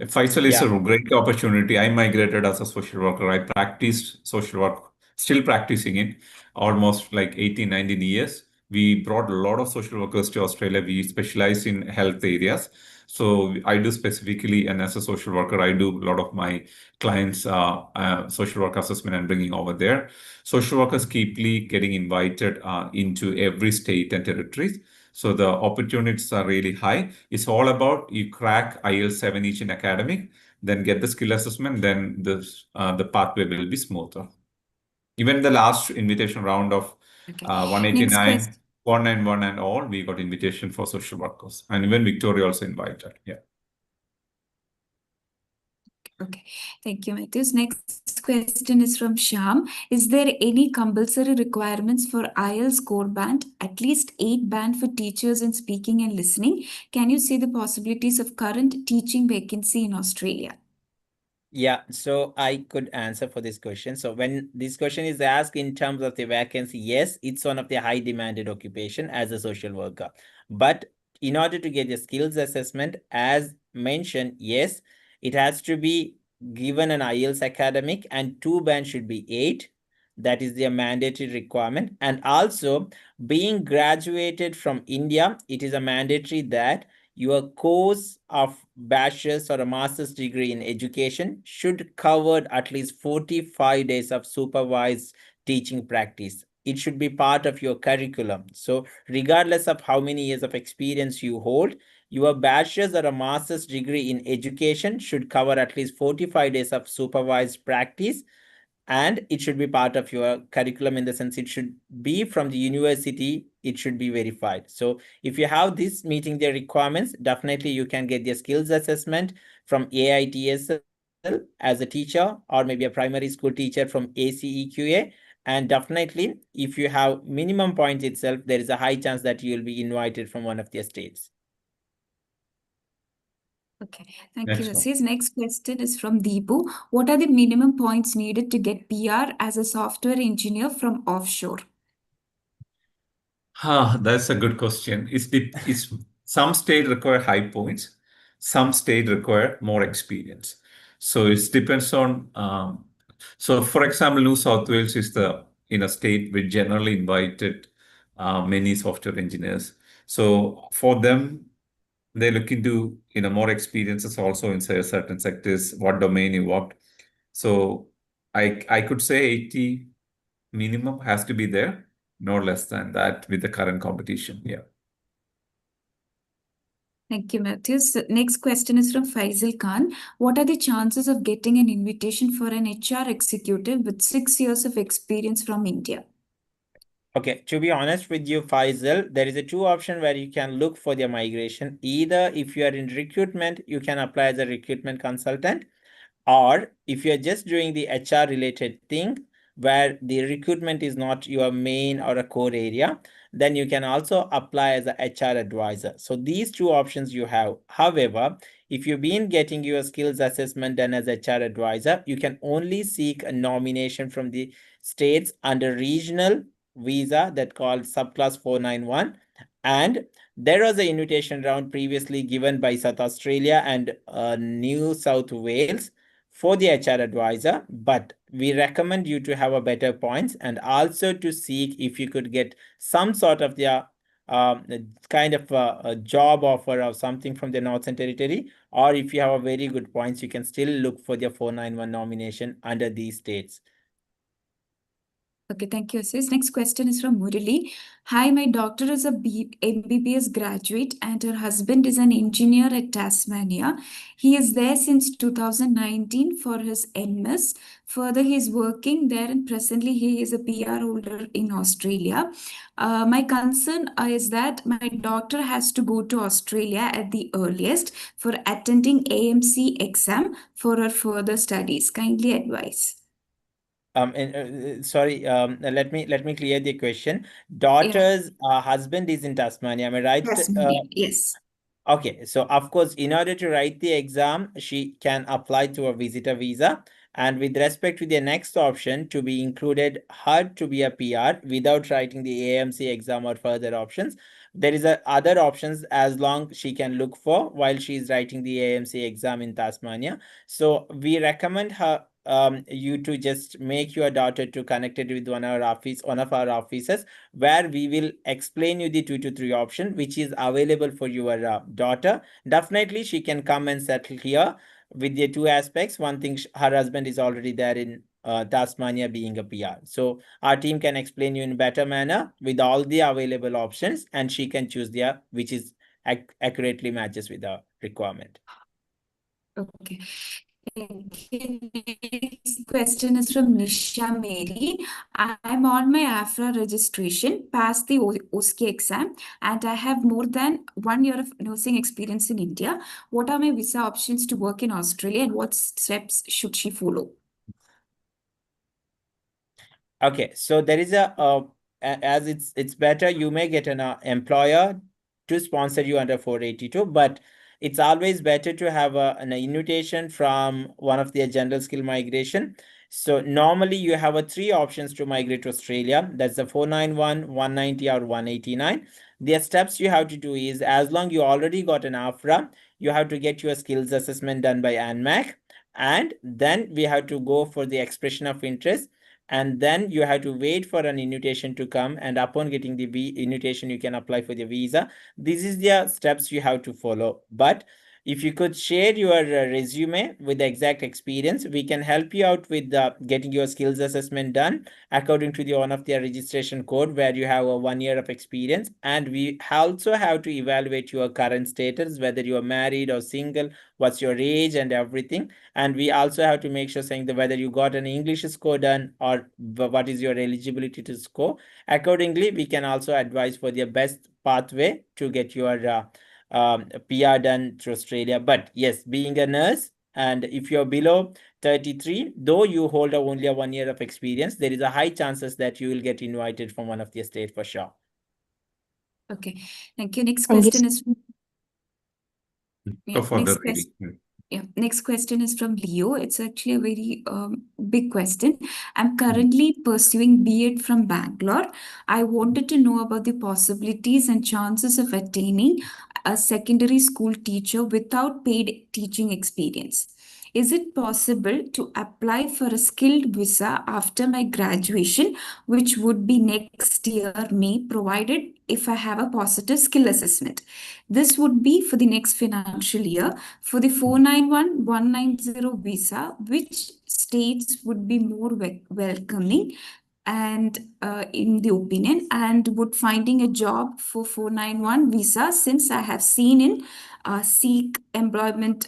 Faisal is a great opportunity. I migrated as a social worker. I practiced social work, still practicing it, almost like 18, 19 years. We brought a lot of social workers to Australia. We specialize in health areas. So I do specifically, and as a social worker, I do a lot of my clients' social work assessment and bringing over there. Social workers keeply getting invited into every state and territories. So the opportunities are really high. It's all about you crack IELTS 7 each in academic, then get the skill assessment, then the pathway will be smoother. Even the last invitation round of Okay. 189, 191 and all, we got invitation for social workers. And even Victoria also invited. Yeah. Okay, thank you, Matthews. Next question is from Sham. Is there any compulsory requirements for IELTS score band, at least 8 band for teachers in speaking and listening? Can you see the possibilities of current teaching vacancy in Australia? Yeah, so I could answer for this question. So when this question is asked in terms of the vacancy, yes, it's one of the high demanded occupation as a social worker. But in order to get the skills assessment, as mentioned, yes, it has to be given an IELTS academic and 2 band should be 8. That is their mandatory requirement. And also being graduated from India, it is a mandatory that your course of bachelor's or a master's degree in education should cover at least 45 days of supervised teaching practice. It should be part of your curriculum. So regardless of how many years of experience you hold, your bachelor's or a master's degree in education should cover at least 45 days of supervised practice, and it should be part of your curriculum in the sense it should be from the university, it should be verified. So if you have this meeting the requirements, definitely you can get the skills assessment from AITSL as a teacher, or maybe a primary school teacher from ACEQA. And definitely if you have minimum points itself, there is a high chance that you will be invited from one of their states. Okay, thank Next you, one. Assis. Next question is from Deepu. What are the minimum points needed to get PR as a software engineer from offshore? That's a good question. It's some state require high points, some state require more experience. So it depends on. So for example, New South Wales is the in a state which generally invited many software engineers. So for them, they look into more experiences also in say certain sectors, what domain you worked. So I could say 80 minimum has to be there, no less than that with the current competition. Yeah. Thank you, Matthews. Next question is from Faisal Khan. What are the chances of getting an invitation for an HR executive with 6 years of experience from India? Okay, to be honest with you, Faisal, there is a 2 option where you can look for the migration. Either if you are in recruitment, you can apply as a recruitment consultant, or if you're just doing the HR related thing where the recruitment is not your main or a core area, then you can also apply as a HR advisor. So these 2 options you have. However, if you've been getting your skills assessment done as HR advisor, you can only seek a nomination from the states under regional visa that called subclass 491. And there was an invitation round previously given by South Australia and New South Wales for the HR advisor, but we recommend you to have a better points and also to seek if you could get some sort of the kind of a job offer or something from the Northern Territory, or if you have a very good points, you can still look for the 491 nomination under these states. Okay, thank you, Assis. Next question is from Murali. Hi, my daughter is a MBBS graduate and her husband is an engineer at Tasmania. He is there since 2019 for his MS. Further, he is working there and presently he is a PR holder in Australia. My concern is that my daughter has to go to Australia at the earliest for attending AMC exam for her further studies. Kindly advise. Sorry, let me clear the question. Daughter's husband is in Tasmania, am I right? Tasmania, yes. Okay, so of course, in order to write the exam, she can apply to a visitor visa. And with respect to the next option, to be included her to be a PR without writing the AMC exam or further options, there is other options as long she can look for while she is writing the AMC exam in Tasmania. So we recommend her you to just make your daughter to connected with one of our offices, where we will explain you the 2 to 3 option which is available for your daughter. Definitely she can come and settle here with the 2 aspects. One thing, her husband is already there in Tasmania being a PR. So our team can explain you in better manner with all the available options, and she can choose the which is accurately matches with the requirement. Okay. Next question is from Nisha Mary. I'm on my AFRA registration, passed the OSCE exam, and I have more than 1 year of nursing experience in India. What are my visa options to work in Australia, and what steps should she follow? Okay, so there is as it's better, you may get an employer to sponsor you under 482, but it's always better to have an invitation from one of their general skill migration. So normally you have 3 options to migrate to Australia. That's the 491, 190, or 189. The steps you have to do is, as long you already got an AFRA, you have to get your skills assessment done by ANMAC, and then we have to go for the expression of interest. And then you have to wait for an invitation to come, and upon getting the invitation you can apply for the visa. This is the steps you have to follow. But if you could share your resume with the exact experience, we can help you out with getting your skills assessment done according to the one of their registration code, where you have 1 year of experience. And we also have to evaluate your current status, whether you are married or single, what's your age and everything. And we also have to make sure saying that whether you got an English score done or what is your eligibility to score. Accordingly, we can also advise for the best pathway to get your PR done through Australia. But yes, being a nurse, and if you're below 33, though you hold only 1 year of experience, there is a high chances that you will get invited from one of the state for sure. Okay, thank you. Next And question is Go for next the question. reading. Yeah, next question is from Leo. It's actually a very big question. I'm currently pursuing B.Ed from Bangalore. I wanted to know about the possibilities and chances of attaining a secondary school teacher without paid teaching experience. Is it possible to apply for a skilled visa after my graduation, which would be next year, May, provided if I have a positive skill assessment? This would be for the next financial year. For the 491, 190 visa, which states would be more welcoming and in the opinion, and would finding a job for 491 visa, since I have seen in Seek employment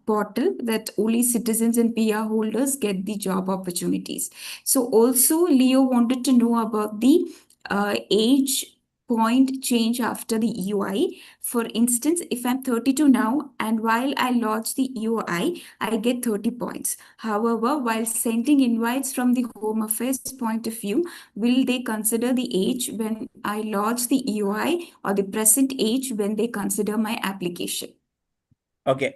portal that only citizens and PR holders get the job opportunities. So also Leo wanted to know about the age point change after the EOI. For instance, if I'm 32 now and while I lodge the EOI, I get 30 points. However, while sending invites from the Home Affairs point of view, will they consider the age when I lodge the EOI or the present age when they consider my application? Okay,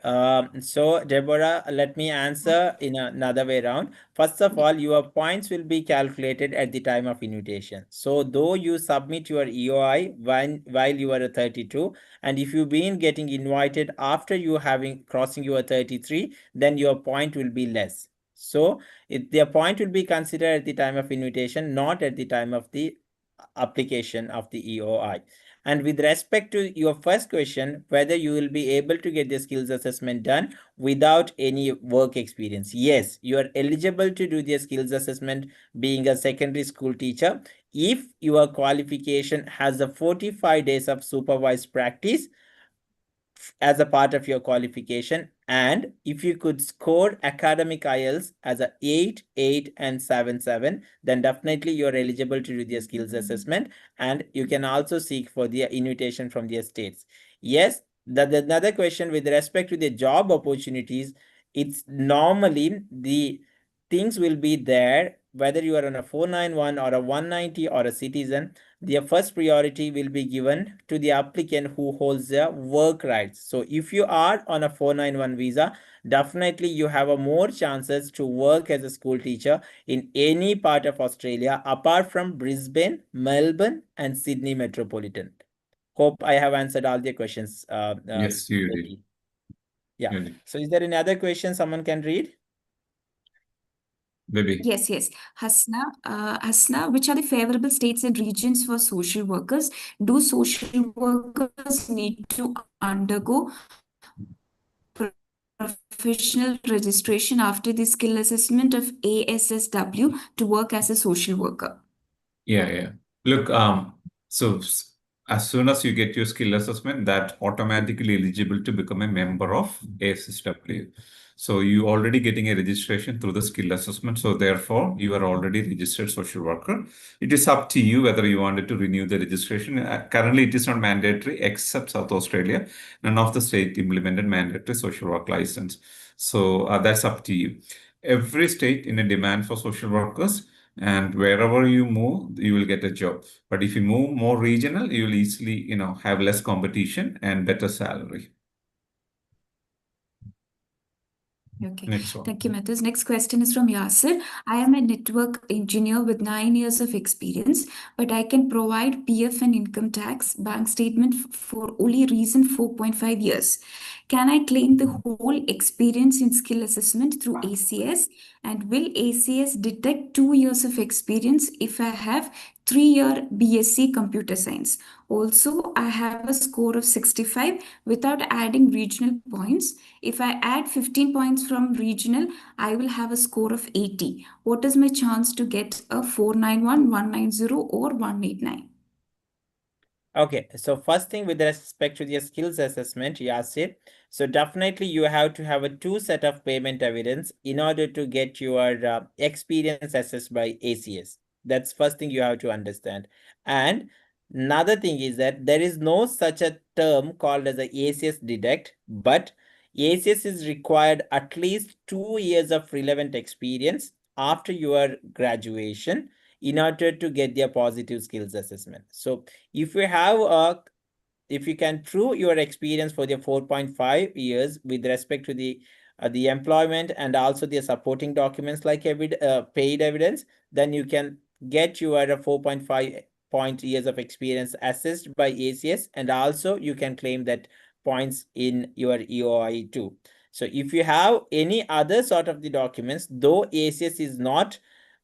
so Deborah, let me answer in another way around. First of all, your points will be calculated at the time of invitation. So though you submit your EOI while you are 32, and if you've been getting invited after you having crossing your 33, then your point will be less. So their point will be considered at the time of invitation, not at the time of the application of the EOI. And with respect to your first question, whether you will be able to get the skills assessment done without any work experience. Yes, you are eligible to do the skills assessment being a secondary school teacher if your qualification has a 45 days of supervised practice as a part of your qualification, and if you could score academic IELTS as a 8, 8, and 7, 7, then definitely you're eligible to do the skills assessment, and you can also seek for the invitation from the states. Yes, another question with respect to the job opportunities, it's normally the things will be there whether you are on a 491 or a 190 or a citizen. The first priority will be given to the applicant who holds their work rights. So if you are on a 491 visa, definitely you have a more chances to work as a school teacher in any part of Australia apart from Brisbane, Melbourne, and Sydney metropolitan. Hope I have answered all the questions. Yes, you did. Yeah. You did. So is there any other question someone can read? Baby. Yes, yes. Hasna, which are the favorable states and regions for social workers? Do social workers need to undergo professional registration after the skill assessment of ASSW to work as a social worker? Yeah. Look, as soon as you get your skill assessment, that automatically eligible to become a member of ASSW. So you already getting a registration through the skill assessment. So therefore, you are already registered social worker. It is up to you whether you wanted to renew the registration. Currently, it is not mandatory except South Australia. None of the state implemented mandatory social work license. So that's up to you. Every state in a demand for social workers. And wherever you move, you will get a job. But if you move more regional, you will easily, have less competition and better salary. Okay. Next one. Thank you, Mathis. Next question is from Yasir. I am a network engineer with 9 years of experience, but I can provide PF and income tax bank statement for only recent 4.5 years. Can I claim the whole experience in skill assessment through ACS? And will ACS detect 2 years of experience if I have 3-year BSc computer science? Also, I have a score of 65 without adding regional points. If I add 15 points from regional, I will have a score of 80. What is my chance to get a 491, 190, or 189? Okay, so first thing with respect to the skills assessment, Yasir, so definitely you have to have a 2 set of payment evidence in order to get your experience assessed by ACS. That's first thing you have to understand. And another thing is that there is no such a term called as a ACS detect, but ACS is required at least 2 years of relevant experience after your graduation in order to get their positive skills assessment. So if you can prove your experience for the 4.5 years with respect to the employment and also the supporting documents like paid evidence, then you can get your 4.5 years of experience assessed by ACS, and also you can claim that points in your EOI too. So if you have any other sort of the documents, though ACS is not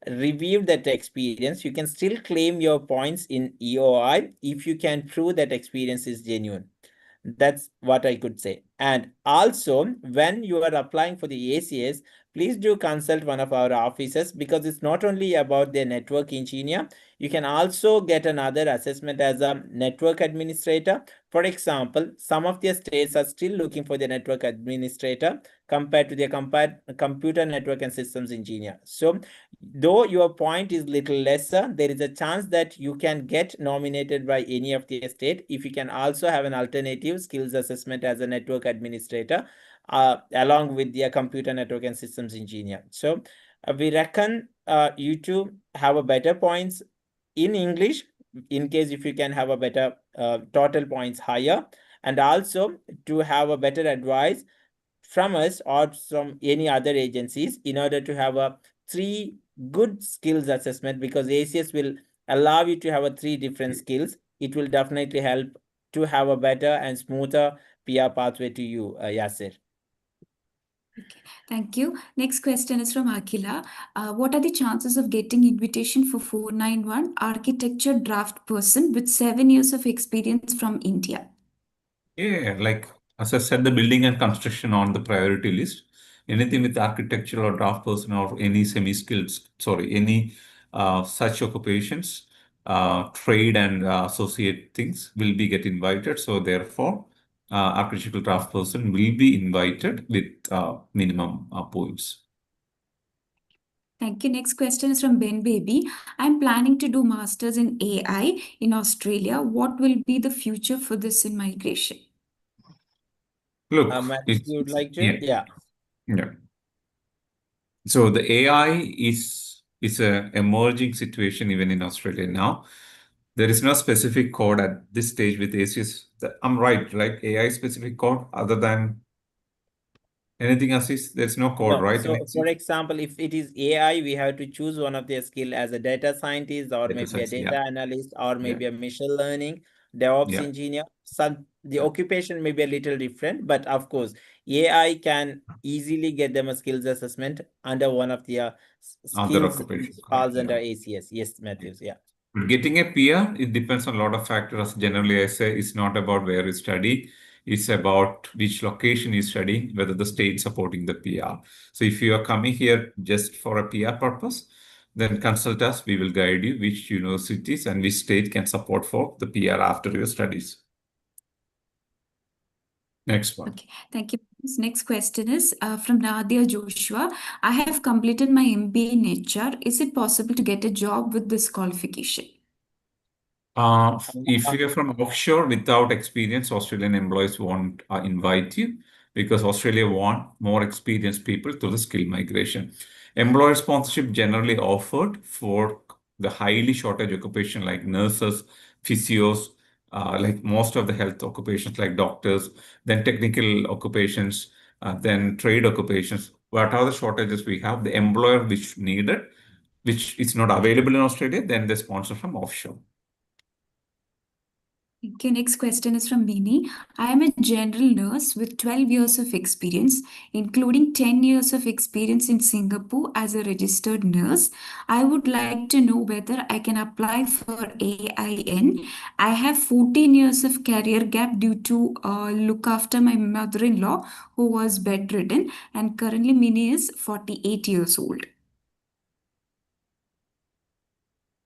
reviewed that experience, you can still claim your points in EOI if you can prove that experience is genuine. That's what I could say. And also, when you are applying for the ACS, please do consult one of our officers, because it's not only about the network engineer. You can also get another assessment as a network administrator. For example, some of the states are still looking for the network administrator compared to the computer network and systems engineer. So though your point is little lesser, there is a chance that you can get nominated by any of the state if you can also have an alternative skills assessment as a network administrator along with the computer network and systems engineer. So we reckon you to have a better points in English in case if you can have a better total points higher, and also to have a better advice from us or from any other agencies in order to have a 3 good skills assessment, because ACS will allow you to have a 3 different skills. It will definitely help to have a better and smoother PR pathway to you, Yasir. Okay, thank you. Next question is from Akila. What are the chances of getting invitation for 491 architecture draft person with 7 years of experience from India? Yeah, like as I said, the building and construction on the priority list. Anything with architecture or draft person or any any such occupations, trade and associate things will be get invited. So therefore, architectural draft person will be invited with minimum points. Thank you. Next question is from Ben Baby. I'm planning to do masters in AI in Australia. What will be the future for this in migration? Look, Mathis, you would like to? yeah. So the AI is a emerging situation even in Australia now. There is no specific code at this stage with ACS. I'm right, like AI specific code other than anything else there's no code, No. right? So for example, if it is AI, we have to choose one of their skill as a data scientist or Data maybe a science, data yeah. analyst or maybe a machine learning, DevOps Yeah. engineer. the occupation may be a little different, but of course, AI can easily get them a skills assessment under one of the Other skills occupation, which falls correct, under yeah. ACS. Yes, Matthews, yeah. But getting a PR, it depends on a lot of factors. Generally, I say it's not about where you study, it's about which location you study, whether the state supporting the PR. So if you are coming here just for a PR purpose, then consult us. We will guide you which universities and which state can support for the PR after your studies. Next one. Okay, thank you. This next question is from Nadia Joshua. I have completed my MBA in HR. Is it possible to get a job with this qualification? If you're from offshore without experience, Australian employees won't invite you because Australia want more experienced people through the skill migration. Employer sponsorship generally offered for the highly shortage occupation like nurses, physios, like most of the health occupations like doctors, then technical occupations, then trade occupations. What are the shortages we have? The employer which needed, which is not available in Australia, then they sponsor from offshore. Okay, next question is from Mini. I am a general nurse with 12 years of experience, including 10 years of experience in Singapore as a registered nurse. I would like to know whether I can apply for AIN. I have 14 years of career gap due to look after my mother-in-law who was bedridden, and currently Mini is 48 years old.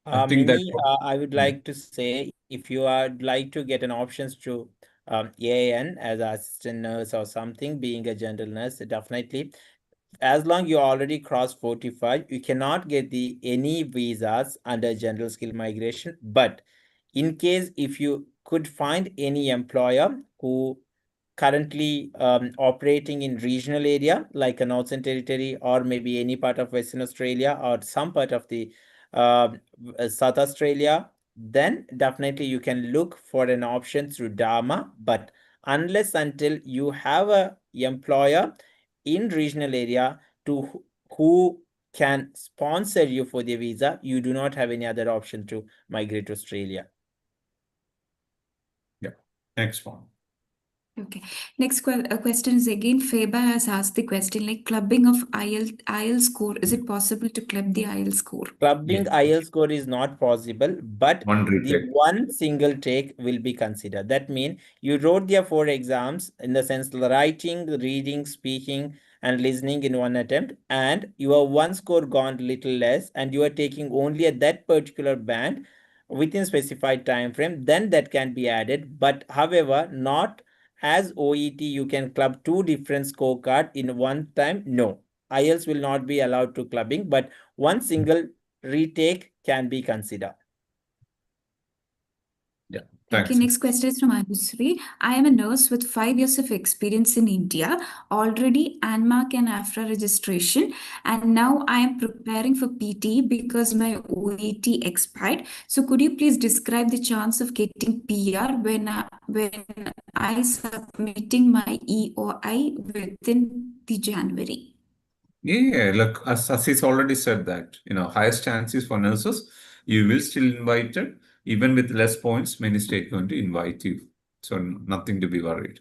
I think that Mini, I would like to say, if you would like to get an options to AIN as an assistant nurse or something, being a general nurse, definitely, as long you already crossed 45, you cannot get any visas under general skill migration. But in case if you could find any employer who currently operating in regional area like a Northern Territory or maybe any part of Western Australia or some part of the South Australia, then definitely you can look for an option through Dharma. But unless until you have a employer in regional area to who can sponsor you for the visa, you do not have any other option to migrate to Australia. Yeah. Next one. Okay. Next question is again, Feba has asked the question like clubbing of IELTS score. Is it possible to club the IELTS score? Clubbing Yes. IELTS score is not possible, but One the retake. one single take will be considered. That means you wrote their 4 exams in the sense writing, reading, speaking, and listening in one attempt, and your one score gone little less, and you are taking only at that particular band within specified time frame, then that can be added. But however, not as OET, you can club 2 different scorecard in one time. No, IELTS will not be allowed to clubbing, but one single retake can be considered. Yeah. Okay, Thanks. next question is from Anusri. I am a nurse with 5 years of experience in India, already ANMARC and AFRA registration, and now I am preparing for PT because my OET expired. So could you please describe the chance of getting PR when I submitting my EOI within the January? Yeah, look, as he's already said that, highest chances for nurses, you will still invited, even with less points, many states going to invite you. So nothing to be worried.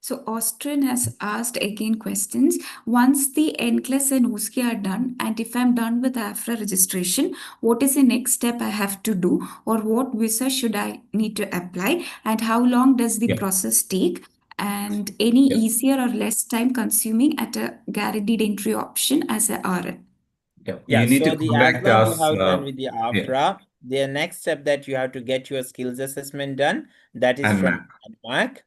So Austrian has asked again questions. Once the NCLEX and OSCE are done, and if I'm done with AFRA registration, what is the next step I have to do, or what visa should I need to apply, and how long does the Yeah. process take, and any Yeah. easier or less time consuming at a guaranteed entry option as a RN? Yeah. Yeah, You need so to the contact as long you us. have done with the Yeah. AFRA, the next step that you have to get your skills assessment done, that is from ANMAC.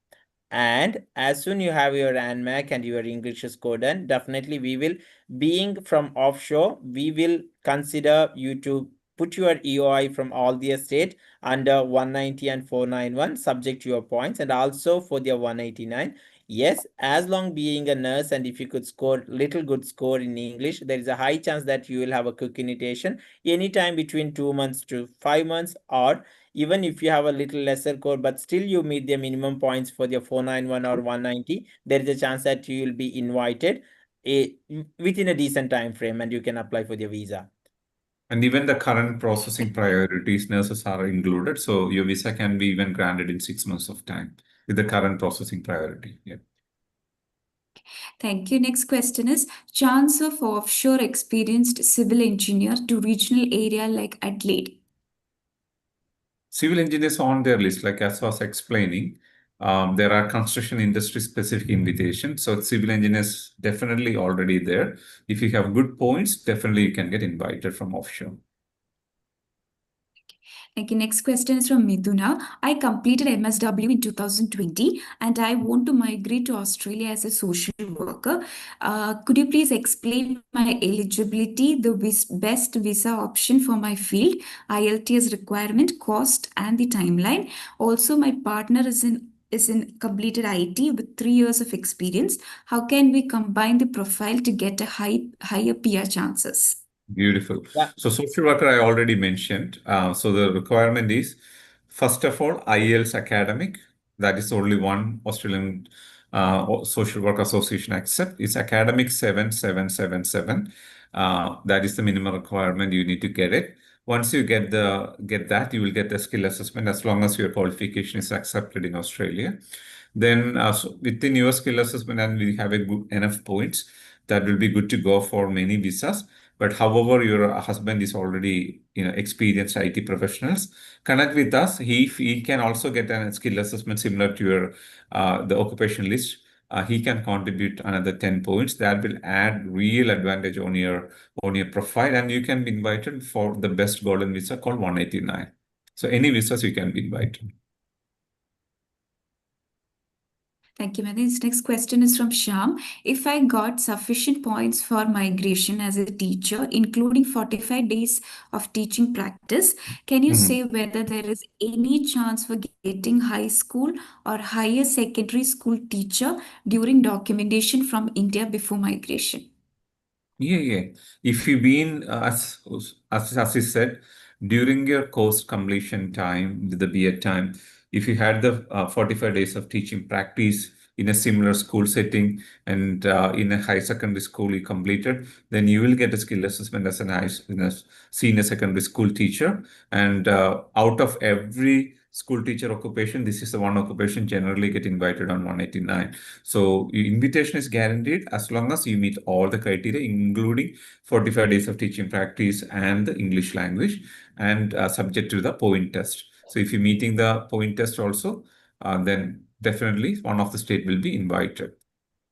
And as soon you have your ANMAC and your English score done, definitely we will, being from offshore, we will consider you to put your EOI from all the state under 190 and 491 subject to your points, and also for the 189. Yes, as long being a nurse, and if you could score little good score in English, there is a high chance that you will have a quick initiation anytime between 2 months to 5 months, or even if you have a little lesser score, but still you meet the minimum points for the 491 or 190, there is a chance that you will be invited within a decent time frame and you can apply for the visa. And even the current processing priorities, nurses are included. So your visa can be even granted in 6 months of time with the current processing priority. Yeah. Thank you. Next question is chance of offshore experienced civil engineer to regional area like Adelaide. Civil engineers on their list, like as I was explaining, there are construction industry specific invitations. So civil engineers definitely already there. If you have good points, definitely you can get invited from offshore. Okay, next question is from Miduna. I completed MSW in 2020 and I want to migrate to Australia as a social worker. Could you please explain my eligibility, the best visa option for my field, IELTS requirement, cost, and the timeline? Also, my partner is in completed IT with 3 years of experience. How can we combine the profile to get a higher PR chances? Beautiful. Yeah. So social worker, I already mentioned. So the requirement is, first of all, IELTS academic. That is only one Australian social work association accept. It's academic 7777. That is the minimum requirement. You need to get it. Once you get that, you will get the skill assessment as long as your qualification is accepted in Australia. Then so within your skill assessment, and we have a good enough points, that will be good to go for many visas. But however, your husband is already experienced IT professionals, connect with us. He can also get a skill assessment similar to your the occupation list. He can contribute another 10 points. That will add real advantage on your profile, and you can be invited for the best golden visa called 189. So any visas you can be invited. Thank you, Madhu. Next question is from Sham. If I got sufficient points for migration as a teacher, including 45 days of teaching practice, can you say whether there is any chance for getting high school or higher secondary school teacher during documentation from India before migration? Yeah. If you've been, as you said, during your course completion time, the BEd time, if you had the 45 days of teaching practice in a similar school setting and in a high secondary school you completed, then you will get a skill assessment as a senior secondary school teacher. And out of every school teacher occupation, this is the one occupation generally get invited on 189. So your invitation is guaranteed as long as you meet all the criteria, including 45 days of teaching practice and the English language, and subject to the point test. So if you're meeting the point test also, then definitely one of the state will be invited,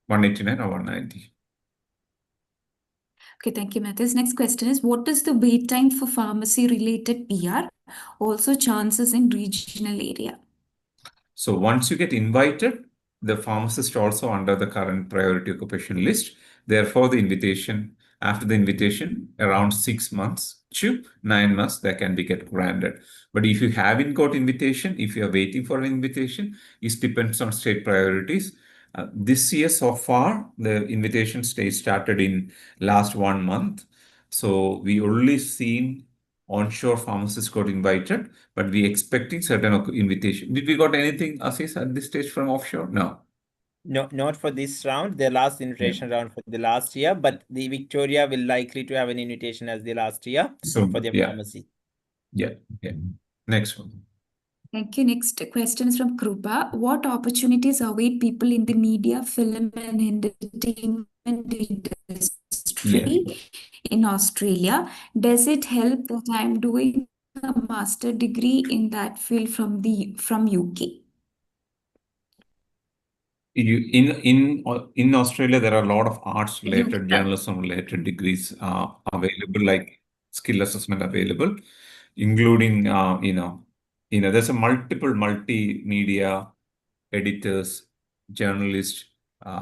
189 or 190. Okay, thank you, Mathis. Next question is, what is the wait time for pharmacy-related PR? Also chances in regional area. So once you get invited, the pharmacist also under the current priority occupation list. Therefore, after the invitation, around 6 months to 9 months, that can be get granted. But if you haven't got invitation, if you are waiting for an invitation, it depends on state priorities. This year so far, the invitation stage started in last 1 month. So we only seen onshore pharmacists got invited, but we expecting certain invitation. Did we got anything, Aziz, at this stage from offshore? No. No, not for this round, the last invitation round for the last year, but the Victoria will likely to have an invitation as the last year So for the yeah. pharmacy. Yeah. Next one. Thank you. Next question is from Krupa. What opportunities await people in the media, film, and entertainment industry in Australia? Does it help that I'm doing a master degree in that field from UK? In Australia, there are a lot of arts related, UK. journalism related degrees available, like skill assessment available, including there's a multimedia editors, journalists,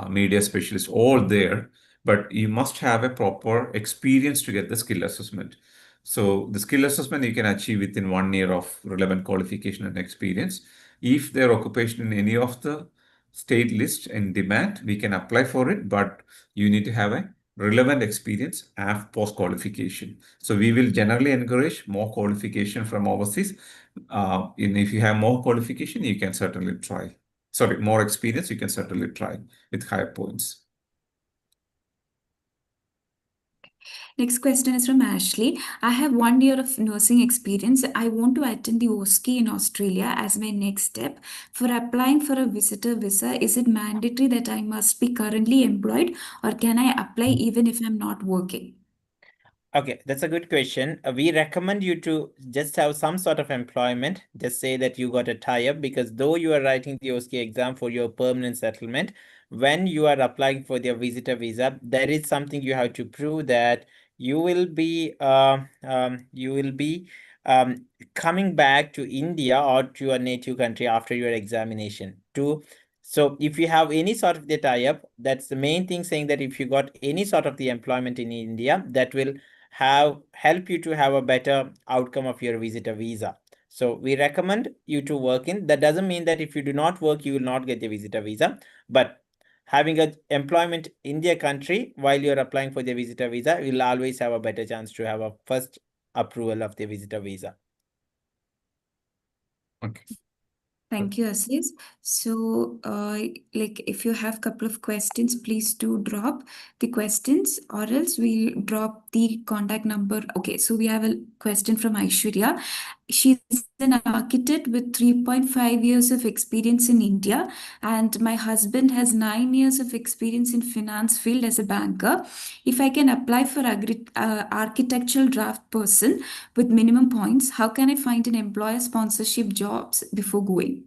media specialists, all there. But you must have a proper experience to get the skill assessment. So the skill assessment you can achieve within 1 year of relevant qualification and experience. If their occupation in any of the state list in demand, we can apply for it, but you need to have a relevant experience after post qualification. So we will generally encourage more qualification from overseas. If you have more qualification, you can certainly try. Sorry, more experience, you can certainly try with higher points. Next question is from Ashley. I have 1 year of nursing experience. I want to attend the OSCE in Australia as my next step. For applying for a visitor visa, is it mandatory that I must be currently employed or can I apply even if I'm not working? Okay, that's a good question. We recommend you to just have some sort of employment. Just say that you got a tie-up, because though you are writing the OSCE exam for your permanent settlement, when you are applying for the visitor visa, there is something you have to prove, that you will be coming back to India or to your native country after your examination. So if you have any sort of the tie-up, that's the main thing, saying that if you got any sort of the employment in India, that will help you to have a better outcome of your visitor visa. So we recommend you to work in. That doesn't mean that if you do not work, you will not get the visitor visa. But having an employment in their country while you're applying for the visitor visa, you'll always have a better chance to have a first approval of the visitor visa. Okay. Thank you, Aziz. So, if you have a couple of questions, please do drop the questions, or else we'll drop the contact number. Okay, so we have a question from Aishwarya. She's an architect with 3.5 years of experience in India, and my husband has 9 years of experience in finance field as a banker. If I can apply for architectural draft person with minimum points, how can I find an employer sponsorship jobs before going?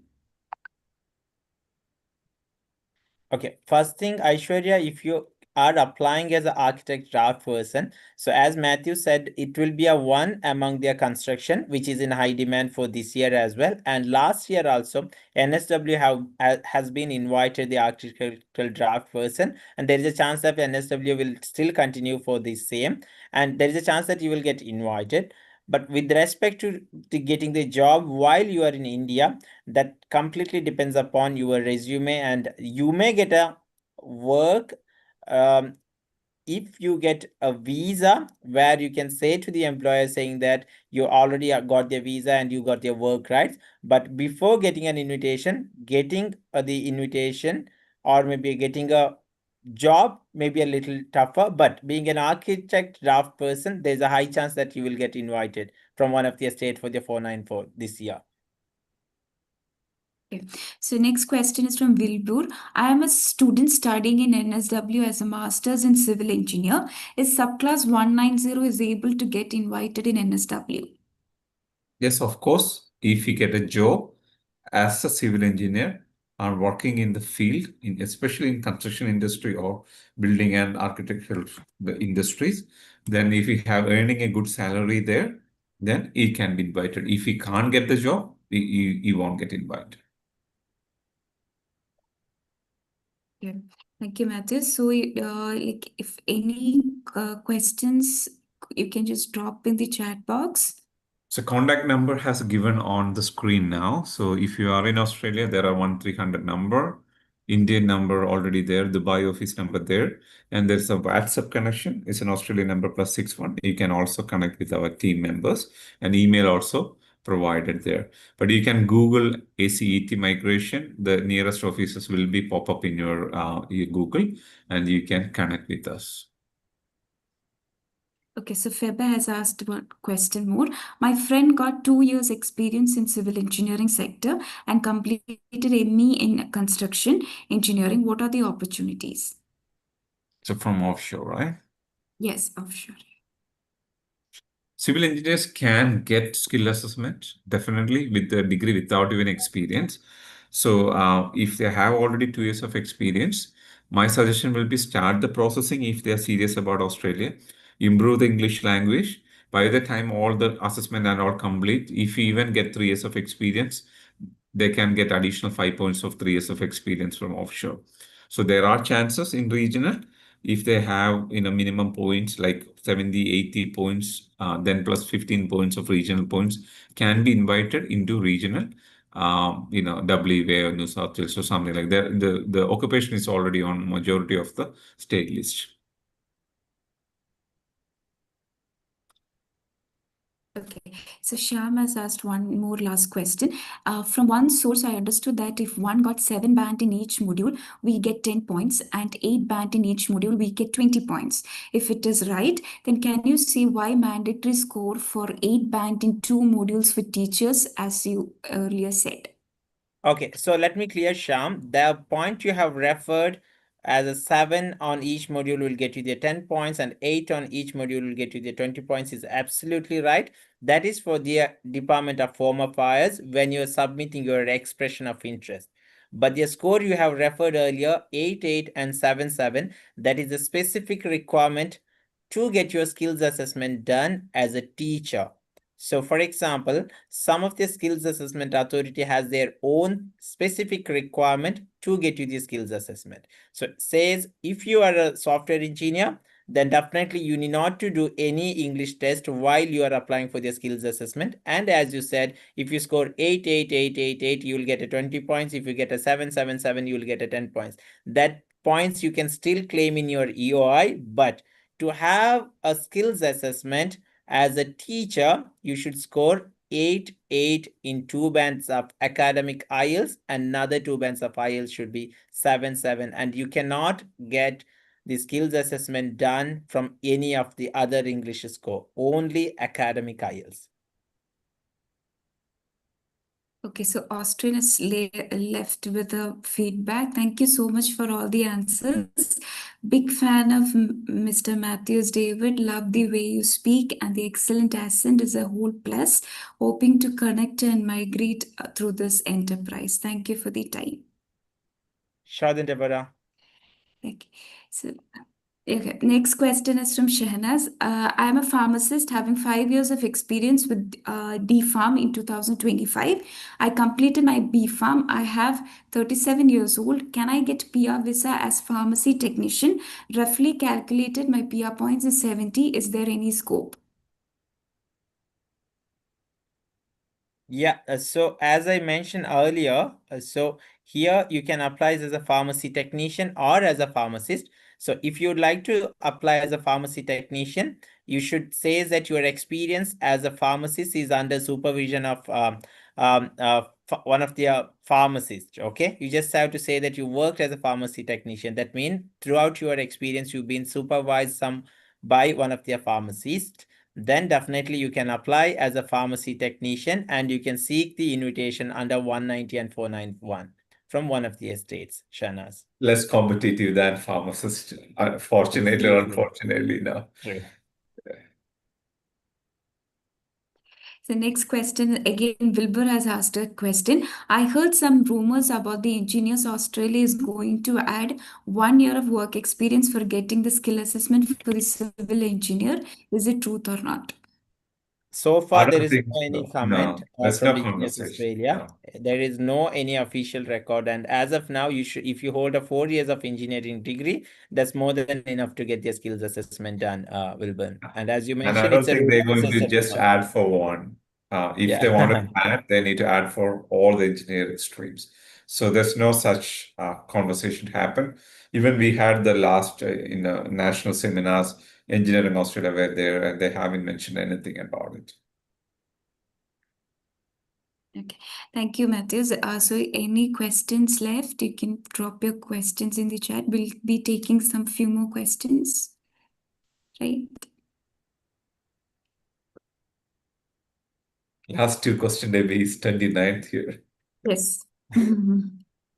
Okay, first thing, Aishwarya, if you are applying as an architect draft person, so as Matthew said, it will be a one among their construction, which is in high demand for this year as well. And last year also, NSW has been invited the architectural draft person, and there is a chance that NSW will still continue for the same, and there is a chance that you will get invited. But with respect to getting the job while you are in India, that completely depends upon your resume, and you may get a work if you get a visa where you can say to the employer saying that you already got the visa and you got your work rights. But before getting an invitation, getting the invitation or maybe getting a job may be a little tougher, but being an architect draft person, there's a high chance that you will get invited from one of the state for the 494 this year. Okay. So next question is from Wilbur. I am a student studying in NSW as a master's in civil engineer. Is subclass 190 is able to get invited in NSW? Yes, of course. If you get a job as a civil engineer or working in the field, especially in construction industry or building and architectural industries, then if you have earning a good salary there, then he can be invited. If he can't get the job, he won't get invited. Yeah. Thank you, Matthew. So, if any questions, you can just drop in the chat box. So contact number has given on the screen now. So if you are in Australia, there are 1300 number, Indian number already there, Dubai office number there, and there's a WhatsApp connection. It's an Australian number +61. You can also connect with our team members, and email also provided there. But you can Google ACET migration. The nearest offices will be pop up in your Google, and you can connect with us. Okay, so Febe has asked one question more. My friend got 2 years experience in civil engineering sector and completed ME in construction engineering. What are the opportunities? So from offshore, right? Yes, offshore. Civil engineers can get skill assessment, definitely, with the degree without even experience. So if they have already 2 years of experience, my suggestion will be start the processing if they are serious about Australia, improve the English language. By the time all the assessment and all complete, if you even get 3 years of experience, they can get additional 5 points of 3 years of experience from offshore. So there are chances in regional. If they have minimum points like 70, 80 points, then plus 15 points of regional points can be invited into regional, WA or New South Wales or something like that. The occupation is already on majority of the state list. Okay, so Shyam has asked one more last question. From one source, I understood that if one got 7 band in each module, we get 10 points, and 8 band in each module, we get 20 points. If it is right, then can you say why mandatory score for 8 band in 2 modules for teachers, as you earlier said? Okay, so let me clear, Sham. The point you have referred as a 7 on each module will get you the 10 points and 8 on each module will get you the 20 points is absolutely right. That is for the Department of Home Affairs when you're submitting your expression of interest. But the score you have referred earlier, 8, 8 and 7, 7, that is a specific requirement to get your skills assessment done as a teacher. So for example, some of the skills assessment authority has their own specific requirement to get you the skills assessment. So it says if you are a software engineer, then definitely you need not to do any English test while you are applying for the skills assessment. And as you said, if you score 8, 8, 8, 8, 8, you will get a 20 points. If you get a 7, 7, 7, you will get a 10 points. That points you can still claim in your EOI, but to have a skills assessment, as a teacher, you should score 8, 8 in 2 bands of academic IELTS, and another 2 bands of IELTS should be 7, 7. And you cannot get the skills assessment done from any of the other English score, only academic IELTS. Okay, so Austrian is left with a feedback. Thank you so much for all the answers. Big fan of Mr. Matthews David. Love the way you speak, and the excellent accent is a whole plus. Hoping to connect and migrate through this enterprise. Thank you for the time. Shadin Deborah. Okay, so okay, next question is from Shehnaz. I am a pharmacist having 5 years of experience with D-Pharm in 2025. I completed my B-Pharm. I have 37 years old. Can I get PR visa as pharmacy technician? Roughly calculated, my PR points is 70. Is there any scope? Yeah, so as I mentioned earlier, so here you can apply as a pharmacy technician or as a pharmacist. So if you'd like to apply as a pharmacy technician, you should say that your experience as a pharmacist is under supervision of one of the pharmacists. Okay, you just have to say that you worked as a pharmacy technician. That means throughout your experience, you've been supervised by one of their pharmacists. Then definitely you can apply as a pharmacy technician and you can seek the invitation under 190 and 491 from one of the estates, Shahnaz. Less competitive than pharmacist, fortunately or unfortunately, no. True. The next question, again, Wilbur has asked a question. I heard some rumors about the Engineers Australia is going to add 1 year of work experience for getting the skill assessment for the civil engineer. Is it truth or not? So I far, don't there is think no any so. comment No, there's from no the Engineers conversation. Australia. No. There is no any official record, and as of now, you should, if you hold a 4 years of engineering degree, that's more than enough to get your skills assessment done, Wilburn. And as you And I mentioned, don't it's a think they're rumor, going to just add for one. If they want to add, they need to add for all the engineering streams. So there's no such conversation to happen. Even we had the last in national seminars, Engineering Australia were there, and they haven't mentioned anything about it. Okay, thank you, Matthews. So any questions left? You can drop your questions in the chat. We'll be taking some few more questions, right? Last 2 question maybe is 29th here. Yes.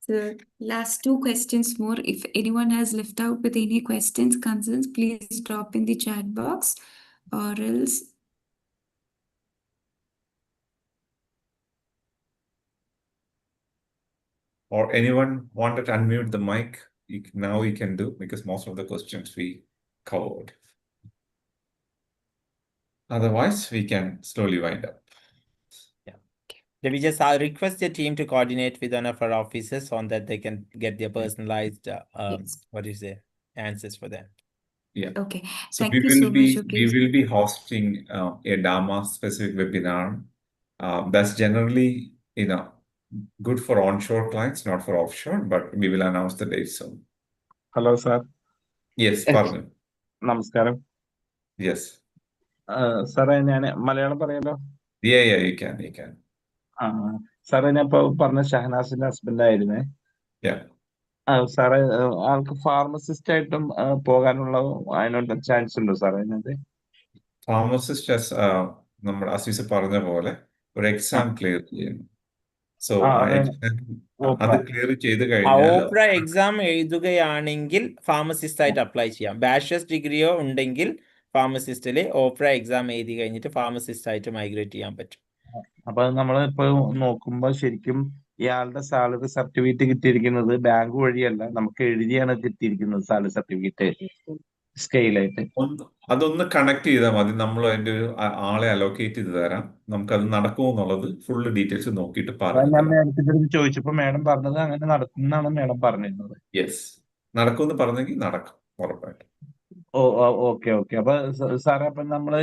So last 2 questions more. If anyone has left out with any questions, concerns, please drop in the chat box or else. Or anyone wanted to unmute the mic, now you can do, because most of the questions we covered. Otherwise, we can slowly wind up. Then we just request the team to coordinate with one of our officers on that they can get their personalized Yes. what is it, answers for them. Yeah. Okay. So Thank you so much. Okay. We will be hosting a Dharma specific webinar. That's generally, good for onshore clients, not for offshore, but we will announce the date soon. Hello, sir. Yes, pardon. Namaskaram. Yes. സാറേ ഞാൻ മലയാളം പറയാലോ? Yeah, yeah, you can, you can. ആ സാറേ ഞാൻ ഇപ്പൊ പറഞ്ഞ ഷഹനാസിന്റെ husband ആയിരുന്നേ. Yeah. സാറേ ആൾക്ക് ഫാർമസിസ്റ്റ് ആയിട്ടും പോകാനുള്ള അതിനുള്ള ചാൻസ് ഉണ്ടോ സാറേ അതിനകത്ത്? ഫാർമസിസ്റ്റ് നമ്മുടെ അസീസ് പറഞ്ഞ പോലെ ഒരു എക്സാം ക്ലിയർ ചെയ്യുന്നു. സോ അതെ. അത് ക്ലിയർ ചെയ്ത് കഴിഞ്ഞാൽ ഓപ്ര എക്സാം എഴുതുകയാണെങ്കിൽ ഫാർമസിസ്റ്റ് ആയിട്ട് അപ്ലൈ ചെയ്യാം. ബാച്ചലേഴ്സ് ഡിഗ്രിയോ ഉണ്ടെങ്കിൽ ഫാർമസിസ്റ്റിൽ ഓപ്ര എക്സാം എഴുതി കഴിഞ്ഞിട്ട് ഫാർമസിസ്റ്റ് ആയിട്ട് മൈഗ്രേറ്റ് ചെയ്യാൻ പറ്റും. അപ്പൊ നമ്മൾ ഇപ്പൊ നോക്കുമ്പോ ശരിക്കും ഇയാളുടെ സാലറി സർട്ടിഫിക്കറ്റ് കിട്ടിയിരിക്കുന്നത് ബാങ്ക് വഴിയല്ല, നമുക്ക് എഴുതിയാണ് കിട്ടിയിരിക്കുന്നത് സാലറി സർട്ടിഫിക്കറ്റ് സ്കെയിലായിട്ട്. അതൊന്ന് കണക്ട് ചെയ്താൽ മതി. നമ്മൾ അതിന്റെ ഒരു ആളെ അലോക്കേറ്റ് ചെയ്ത് തരാം. നമുക്കത് നടക്കുമോ എന്നുള്ളത് ഫുള്ള് ഡീറ്റെയിൽസ് നോക്കിയിട്ട് പറഞ്ഞു ഞാൻ തരാം. മേഡത്തിന്റെ അടുത്ത് ചോദിച്ചപ്പോ മേഡം പറഞ്ഞത് അങ്ങനെ നടക്കുമെന്നാണ് മേഡം പറഞ്ഞിരുന്നത്. യെസ്, നടക്കുമെന്ന് പറഞ്ഞെങ്കിൽ നടക്കും ഉറപ്പായിട്ടും. Okay okay. അപ്പൊ സാറേ അപ്പൊ നമ്മള്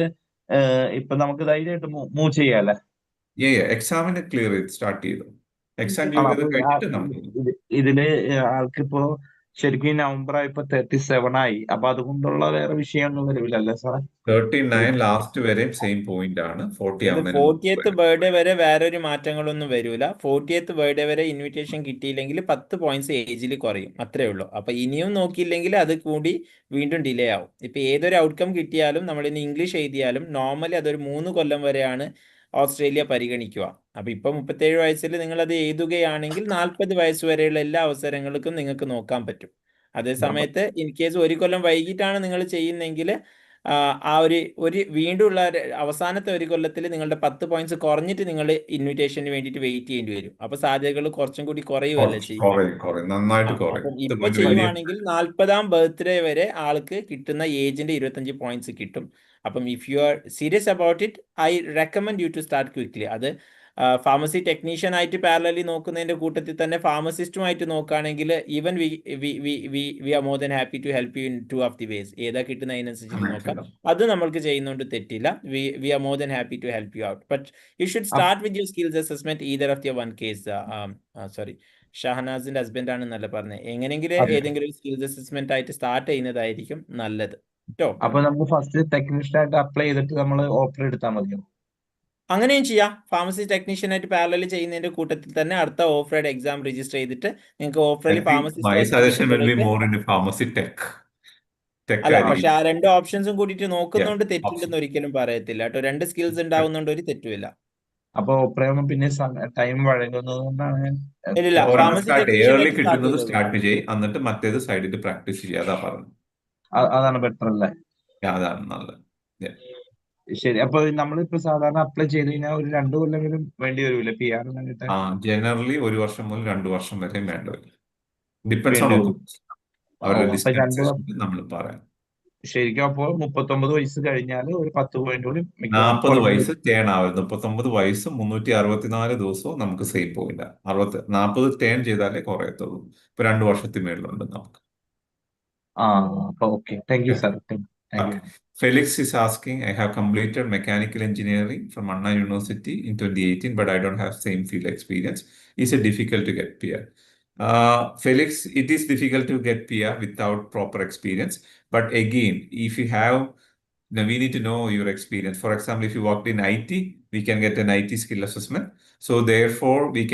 ഇപ്പൊ നമുക്ക് ധൈര്യമായിട്ട് മൂവ് ചെയ്യാല്ലേ? എക്സാമിന് ക്ലിയർ ചെയ്ത് സ്റ്റാർട്ട് ചെയ്തു. എക്സാം ക്ലിയർ ചെയ്ത് കഴിഞ്ഞിട്ട് നമുക്ക് ഇതില് ആൾക്കിപ്പോ ശരിക്കും നവംബർ ആയിപ്പോ 37 ആയി. അപ്പൊ അതുകൊണ്ടുള്ള വേറെ വിഷയമൊന്നും വരില്ലല്ലേ സാറേ? 39 ലാസ്റ്റ് വരെ സെയിം പോയിന്റ് ആണ്. 40 ആവുന്നതിന് 40th ബർത്ത്ഡേ വരെ വേറെ ഒരു മാറ്റങ്ങളൊന്നും വരൂല. 40th ബർത്ത്ഡേ വരെ ഇൻവിറ്റേഷൻ കിട്ടിയില്ലെങ്കിൽ 10 പോയിന്റ്സ് ഏജിൽ കുറയും, അത്രേ ഉള്ളൂ. അപ്പൊ ഇനിയും നോക്കിയില്ലെങ്കിൽ അത് കൂടി വീണ്ടും ഡിലേ ആവും. ഇപ്പൊ ഏതൊരു ഔട്ട്കം കിട്ടിയാലും നമ്മൾ ഇനി ഇംഗ്ലീഷ് എഴുതിയാലും നോർമലി അതൊരു 3 കൊല്ലം വരെയാണ് ഓസ്ട്രേലിയ പരിഗണിക്കുക. അപ്പൊ ഇപ്പൊ 37 വയസ്സിൽ നിങ്ങൾ അത് എഴുതുകയാണെങ്കിൽ 40 വയസ്സ് വരെയുള്ള എല്ലാ അവസരങ്ങൾക്കും നിങ്ങൾക്ക് നോക്കാൻ പറ്റും. അതേ സമയത്ത് ഇൻ കേസ് 1 കൊല്ലം വൈകിട്ടാണ് നിങ്ങൾ ചെയ്യുന്നതെങ്കിൽ ആ ഒരു വീണ്ടും ഉള്ള അവസാനത്തെ 1 കൊല്ലത്തിൽ നിങ്ങളുടെ 10 പോയിന്റ്സ് കുറഞ്ഞിട്ട് നിങ്ങൾ ഇൻവിറ്റേഷന് വേണ്ടിയിട്ട് വെയിറ്റ് ചെയ്യേണ്ടി വരും. അപ്പൊ സാധ്യതകൾ കുറച്ചും കൂടി കുറയുമല്ലേ ചെയ്യും. നന്നായിട്ട് അപ്പം ഇപ്പൊ ചെയ്യുവാണെങ്കിൽ 40ാം ബർത്ത്ഡേ വരെ ആൾക്ക് കിട്ടുന്ന ഏജിന്റെ 25 പോയിന്റ്സ് കിട്ടും. അപ്പം if you are serious about it, I recommend you to start quickly. അത് ഫാർമസി ടെക്നീഷ്യൻ ആയിട്ട് പാരലലി നോക്കുന്നതിന്റെ കൂട്ടത്തിൽ തന്നെ ഫാർമസിസ്റ്റുമായിട്ട് നോക്കുകയാണെങ്കിൽ even we are more than happy to help you in 2 of the ways. ഏതാ കിട്ടുന്ന അതിനനുസരിച്ച് നോക്കാം. അത് നമ്മൾക്ക് ചെയ്യുന്നതുകൊണ്ട് തെറ്റില്ല. We are more than happy to help you out. But you should start with your skills assessment either of your one case. Sorry, ഷഹനാസിന്റെ husband ആണെന്നല്ല പറഞ്ഞത്. എങ്ങനെയെങ്കിലും ഏതെങ്കിലും ഒരു സ്കിൽസ് അസസ്മെന്റ് ആയിട്ട് സ്റ്റാർട്ട് ചെയ്യുന്നതായിരിക്കും നല്ലത് കേട്ടോ. അപ്പൊ നമ്മൾ ഫസ്റ്റ് ടെക്നീഷ്യൻ ആയിട്ട് അപ്ലൈ ചെയ്തിട്ട് നമ്മൾ ഓഫർ എടുത്താൽ മതിയോ? അങ്ങനെയും ചെയ്യാം. ഫാർമസി ടെക്നീഷ്യൻ ആയിട്ട് പാരലൽ ചെയ്യുന്നതിന്റെ കൂട്ടത്തിൽ തന്നെ അടുത്ത ഓഫറഡ് എക്സാം രജിസ്റ്റർ ചെയ്തിട്ട് നിങ്ങൾക്ക് ഓഫറിൽ അല്ല, പക്ഷെ ആ 2 ഓപ്ഷൻസും കൂടിയിട്ട് നോക്കുന്നതുകൊണ്ട് തെറ്റുണ്ടെന്ന് ഒരിക്കലും പറയത്തില്ല കേട്ടോ. 2 സ്കിൽസ് ഉണ്ടാവുന്നതുകൊണ്ട് ഒരു തെറ്റുമില്ല. അപ്പൊ ഓപ്പറയാകുമ്പോൾ പിന്നെ ടൈം വഴങ്ങുന്നതുകൊണ്ടാണ് ഇല്ല, ഫാർമസി ടെക്നീഷ്യൻ ആയിട്ട് സ്റ്റാർട്ട് ചെയ്യും, എന്നിട്ട് മറ്റേത് സൈഡിൽ പ്രാക്ടീസ് ചെയ്യാതാ പറഞ്ഞു. അതാണ് ബെറ്റർ അല്ലേ? അതാണ് നല്ലത്. ശരി. അപ്പൊ നമ്മളിപ്പോ സാധാരണ അപ്ലൈ ചെയ്ത് കഴിഞ്ഞാൽ ഒരു 2 കൊല്ലെങ്കിലും വേണ്ടി വരൂല്ലേ PR കിട്ടാൻ? ജനറലി 1 വർഷം മുതൽ 2 വർഷം വരെ വേണ്ടി വരും. ഡിപ്പെൻസ് ഓൺ അവരുടെ ഡിസ്പെൻസേഷൻ നമ്മൾ പറയാം. ശരിക്കും അപ്പോൾ 39 വയസ്സ് കഴിഞ്ഞാൽ ഒരു 10 പോയിന്റ് കൂടി 40 വയസ്സ് ടേൺ ആവരുത്. 39 വയസ്സ് 364 ദിവസവും നമുക്ക് സെയിം പോയിന്റ്. 40 ടേൺ ചെയ്താലേ കുറയത്തുള്ളൂ. ഇപ്പൊ 2 വർഷത്തിന് മേളിലുണ്ട് നമുക്ക്. Okay. Thank you, sir. Thank you. Felix is asking, I have completed mechanical engineering from Anna University in 2018, but I don't have same field experience. Is it difficult to get PR? Felix, it is difficult to get PR without proper experience. But again, if you have, now we need to know your experience. For example, if you worked in IT, we can get an IT skill assessment. So therefore, we